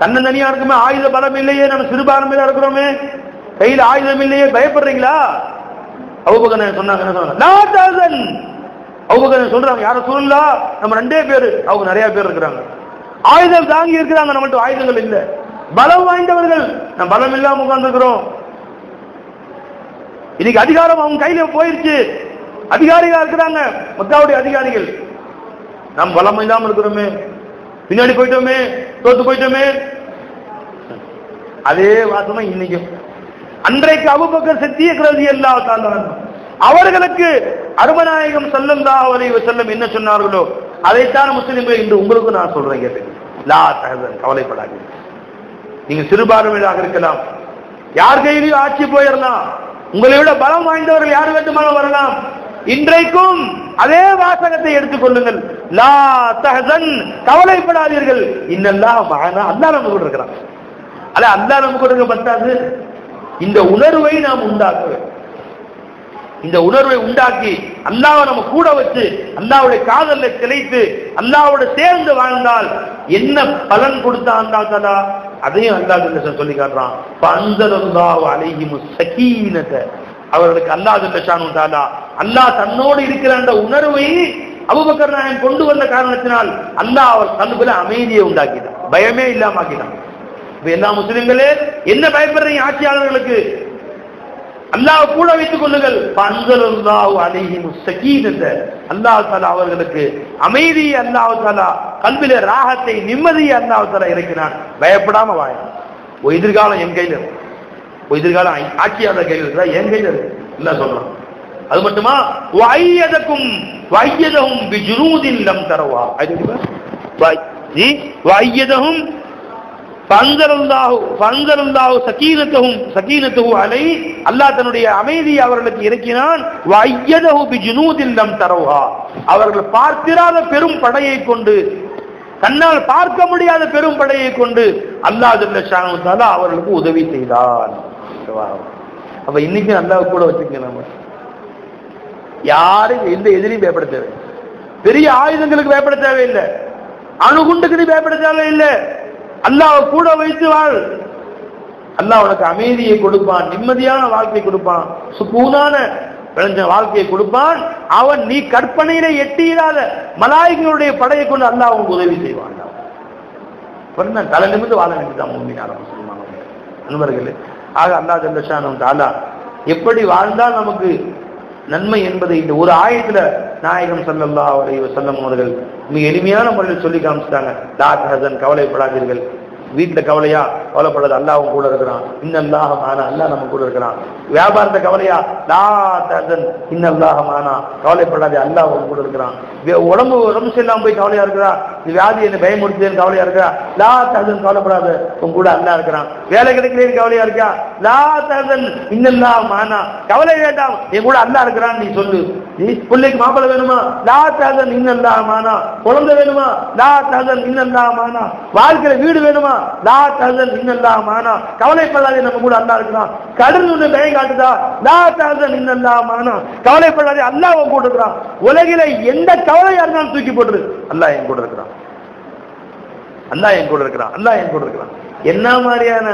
தன்னந்தனியா இருக்குமே, ஆயுத பலம் இல்லையே, நம்ம சிறுபான்மையா இருக்கிறோமே, கையில் ஆயுதம் இல்லையே, பயப்படுறீங்களா? அபூபக்கர் சொன்னாங்க, அபூபக்கர் சொல்றாங்க, யார ரசூலுல்லாஹ் நம்ம 2 பேர், அவங்க நிறைய பேர் இருக்கிறாங்க, ஆயுதம் தாங்கி இருக்கிறாங்க, நம்மள்ட்ட ஆயுதங்கள் இல்ல, பலம் வாய்ந்தவர்கள், நம்ம பலம் இல்லாம உட்கார்ந்துக்கிறோம். இன்னைக்கு அதிகாரம் அவங்க கையில போயிருச்சு, அதிகாரிகளா இருக்கிறாங்க, மக்காவுடைய அதிகாரிகள். நாம் பலம் இல்லாம இருக்கிறோமே, பின்னாடி போயிட்டோமே, தோத்து போயிட்டோமே. அதே வாசமா இன்னைக்கும். அன்றைக்கு அபூபக்கர் சித்திக் ரலியல்லாஹு தஆலா அவர்களுக்கு அருமநாயகம் ஸல்லல்லாஹு அலைஹி வஸல்லம் என்ன சொன்னார்களோ அதைத்தான் முஸ்லிம்கள் இன்று உங்களுக்கு நான் சொல்றேன், கேட்டேன். லா தஹஸன், கவலைப்படாதீங்க. நீங்க சிறுபான்மையாக இருக்கலாம், யார் கையிலையும் ஆட்சி போயிடலாம், உங்களை விட பலம் வாய்ந்தவர்கள் யார் வேண்டுமானாலும் வரலாம். இன்றைக்கும் அதே வாசகத்தை எடுத்துக் கொள்ளுங்கள், லா தஹஸன், கவலைப்படாதீர்கள், இன்னல்லாஹ் மஅனா, அல்லாஹ் நம்ம கூட இருக்கிறான். அல்ல அல்லாஹ் நம்ம கூட இருக்க பத்தாது, இந்த உணர்வை நாம் உண்டாக்க வேண்டும். இந்த உணர்வை உண்டாக்கி அல்லாஹ்வை நம்ம கூட வச்சு அல்லாஹ்வுடைய காதல்ல திளைத்து அல்லாஹ்வோட சேர்ந்து வாழ்ந்தால் என்ன பலன் கொடுத்தா அல்லாஹ் தஆலா அதையும் அல்லாஹ் சொல்லி காட்டுறான். ஃபஅன்ஸலல்லாஹு அலைஹிமுஸ் ஸகீனத, அவர்களுக்கு அல்லாஹ் ஜல்லஷானு தஆலா அல்லாஹ் தன்னோடு இருக்கிற அந்த உணர்வை அபூபக்கர் நாயகம் கொண்டு வந்த காரணத்தினால் அல்லாஹ் அவர் கல்வில அமைதியை உண்டாக்கினான், பயமே இல்லாம ஆக்கினான். இப்ப எல்லா முஸ்லிம்களே என்ன பயப்படுறீங்க? ஆட்சியாளர்களுக்கு அல்லாஹ் கூட வைத்துக் கொள்ளுங்கள். ஃபஅன்ஸலல்லாஹு அலைஹிமுஸ் ஸகீனத, அல்லாஹ் தஆலா அவர்களுக்கு அமைதியை அல்லாஹ் தஆலா கல்வில ராகத்தை நிம்மதியை அல்லாஹ் தஆலா இறக்கினான். பயப்படாம வாழ. எதிர்காலம் என் கையில இருக்கு, எதிர்காலம் ஆட்சியாளர் கையில் இருக்கிற என் கையில இருக்கு அல்லாஹ் சொல்றான். அது மட்டுமா, வஅய்யதகும் வஅய்யதஹும் பிஜுனூதின் லம் தரவா, வஅய்யதஹும் ஃபஅன்ஸலல்லாஹு ஸகீனத்தஹு அலைஹி, அல்லாஹ் தன்னுடைய அமைதியை அவர்களுக்கு இறக்கினான். வஅய்யதஹு பிஜுனூதின் லம் தரவா, அவர்கள் பார்த்திராத பெரும் படையை கொண்டு, கண்ணால் பார்க்க முடியாத பெரும் படையை கொண்டு அல்லாஹ் ஜல்லஷானு தஆலா அவர்களுக்கு உதவி செய்தான். அப்ப இன்னைக்கு அல்லாஹ் கூட வச்சுக்க, நம்ம யாரும் எந்த எதிரியும் பயப்பட தேவை, பெரிய ஆயுதங்களுக்கு பயப்பட தேவையில்லை, அணுகுண்டுக்கு நீ பயப்பட தேவையில்லை. அல்லாஹ் கூட வைத்து வாழ், அல்லாஹ் உனக்கு அமைதியை கொடுப்பான், நிம்மதியான வாழ்க்கை கொடுப்பான், சுகூனான வாழ்க்கையை கொடுப்பான். அவன் நீ கற்பனையில எட்டியிடாத மலாயிகளுடைய படையை கொண்டு அல்லாஹ் உனக்கு உதவி செய்வான். தலை நிமிர்ந்து வாழ வேண்டியதான் முன்மினார முஸ்லிமான நண்பர்களே. ஆக அல்லாஹ் ஜல்லஷானு தஆலா எப்படி வாழ்ந்தால் நமக்கு நன்மை என்பதை இந்த ஒரு ஆயத்துல நாயகம் ஸல்லல்லாஹு அலைஹி வஸல்லம் அவர்கள் மிக எளிமையான முறையில் சொல்லி காமிச்சிட்டாங்க. லா தஹஸன், கவலைப்படாதீர்கள். வீட்டுல கவலையா, கவலைப்படாது, அல்லாஹ்வும் கூட இருக்கிறான். இன்னல்லாஹ மஅனா, அல்லாஹ் நம்ம கூட இருக்கிறான். வியாபாரத்தை கவலையா, லா தஹஸன் இன்னல்லாஹ மஅனா, கவலைப்படாதே, அல்லாஹ் கூட இருக்கிறான். உடம்பு சரியில்லாம போய் கவலையா இருக்கிறா, வியாதி என்ன பயமுறுத்துன்னு கவலையா இருக்கிறா, லா தஹஸன், கவலைப்படாத, உன் கூட அல்லாஹ் இருக்கிறான். வேலை கிடைக்கலன்னு கவலையா இருக்கா, லா தஹஸன் இன்னல்லாஹ மஅனா, கவலை வேண்டாம், என் கூட அல்லாஹ் இருக்கிறான் நீ சொல்லு. நீ பிள்ளைக்கு மாப்பிள்ளை வேணுமா, லா தஹஸன் இன்னல்லாஹ மஅனா, குழந்தை வேணுமா, லா தஹஸன் இன்னல்லாஹ மஅனா, வாழ்க்கையில வீடு வேணுமா, லா தஹஸன் இன்னல்லாஹ மஅனா, கவலைப்படாதே, நம்ம கூட அல்லாஹ் இருக்கிறான். கடன் ஒண்ணு பயம் காட்டுதா, லா தஹஸன் இன்னல்லாஹ மஅனா, கவலைப்படாதே, அல்லாஹ் உன் கூட இருக்கிறான். உலகில எந்த கவலையா இருந்தாலும் தூக்கி போட்டுரு, அல்லாஹ் என் கூட இருக்கிறான், அல்லாஹ் என் கூட இருக்கிறான், அல்லாஹ் என் கூட இருக்கிறான். என்ன மாதிரியான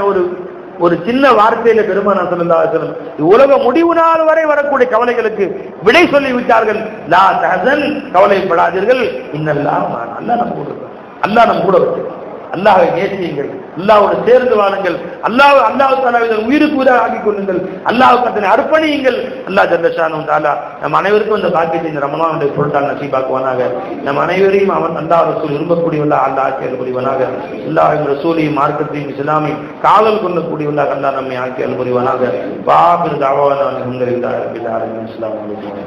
ஒரு சின்ன வார்த்தையில பெருமானார் ஸல்லல்லாஹு அலைஹி வஸல்லம் உலக முடிவு நாள் வரை வரக்கூடிய கவலைகளுக்கு விடை சொல்லி விட்டார்கள். லா தஹஸன், கவலைப்படாதீர்கள், இன்னல்லாஹ மஅனா, அல்லாஹ் நம்ம கூட இருக்கிறான், அல்லாஹ் நம்ம கூட இருக்கிறான். அல்லாஹ்வை நேசியுங்கள், அல்லாஹ்வோடு சேர்ந்து வாழுங்கள், அல்லாஹ் தஆலாவை உயிருக்கு உயிராக ஆக்கிக் கொள்ளுங்கள், அல்லாஹ்வுக்கு தன்னை அர்ப்பணியுங்கள். அல்லாஹ் ஜல்லஷானு தஆலா நம் அனைவருக்கும் இந்த பாக்கியத்தை இந்த ரமலானுடைய பொருட்டால் நசீபாக்குவானாக. நம் அனைவரையும் அவன் அல்லாஹ் ரசூல் விரும்பக்கூடியவல்ல அல்லாஹ் ஆக்கியல் புரிவானாக. அல்லாஹ்வின் ரசூலையும் மார்க்கத்தையும் இஸ்லாமையும் காவல் கொள்ளக்கூடியவல்ல அல்லாஹ் நம்மை ஆக்கியல் புரிவானாக. பாபிர் தஅவானா அல்ஹம்துலில்லாஹி ரப்பில் ஆலமீன். அஸ்ஸலாமு அலைக்கும்.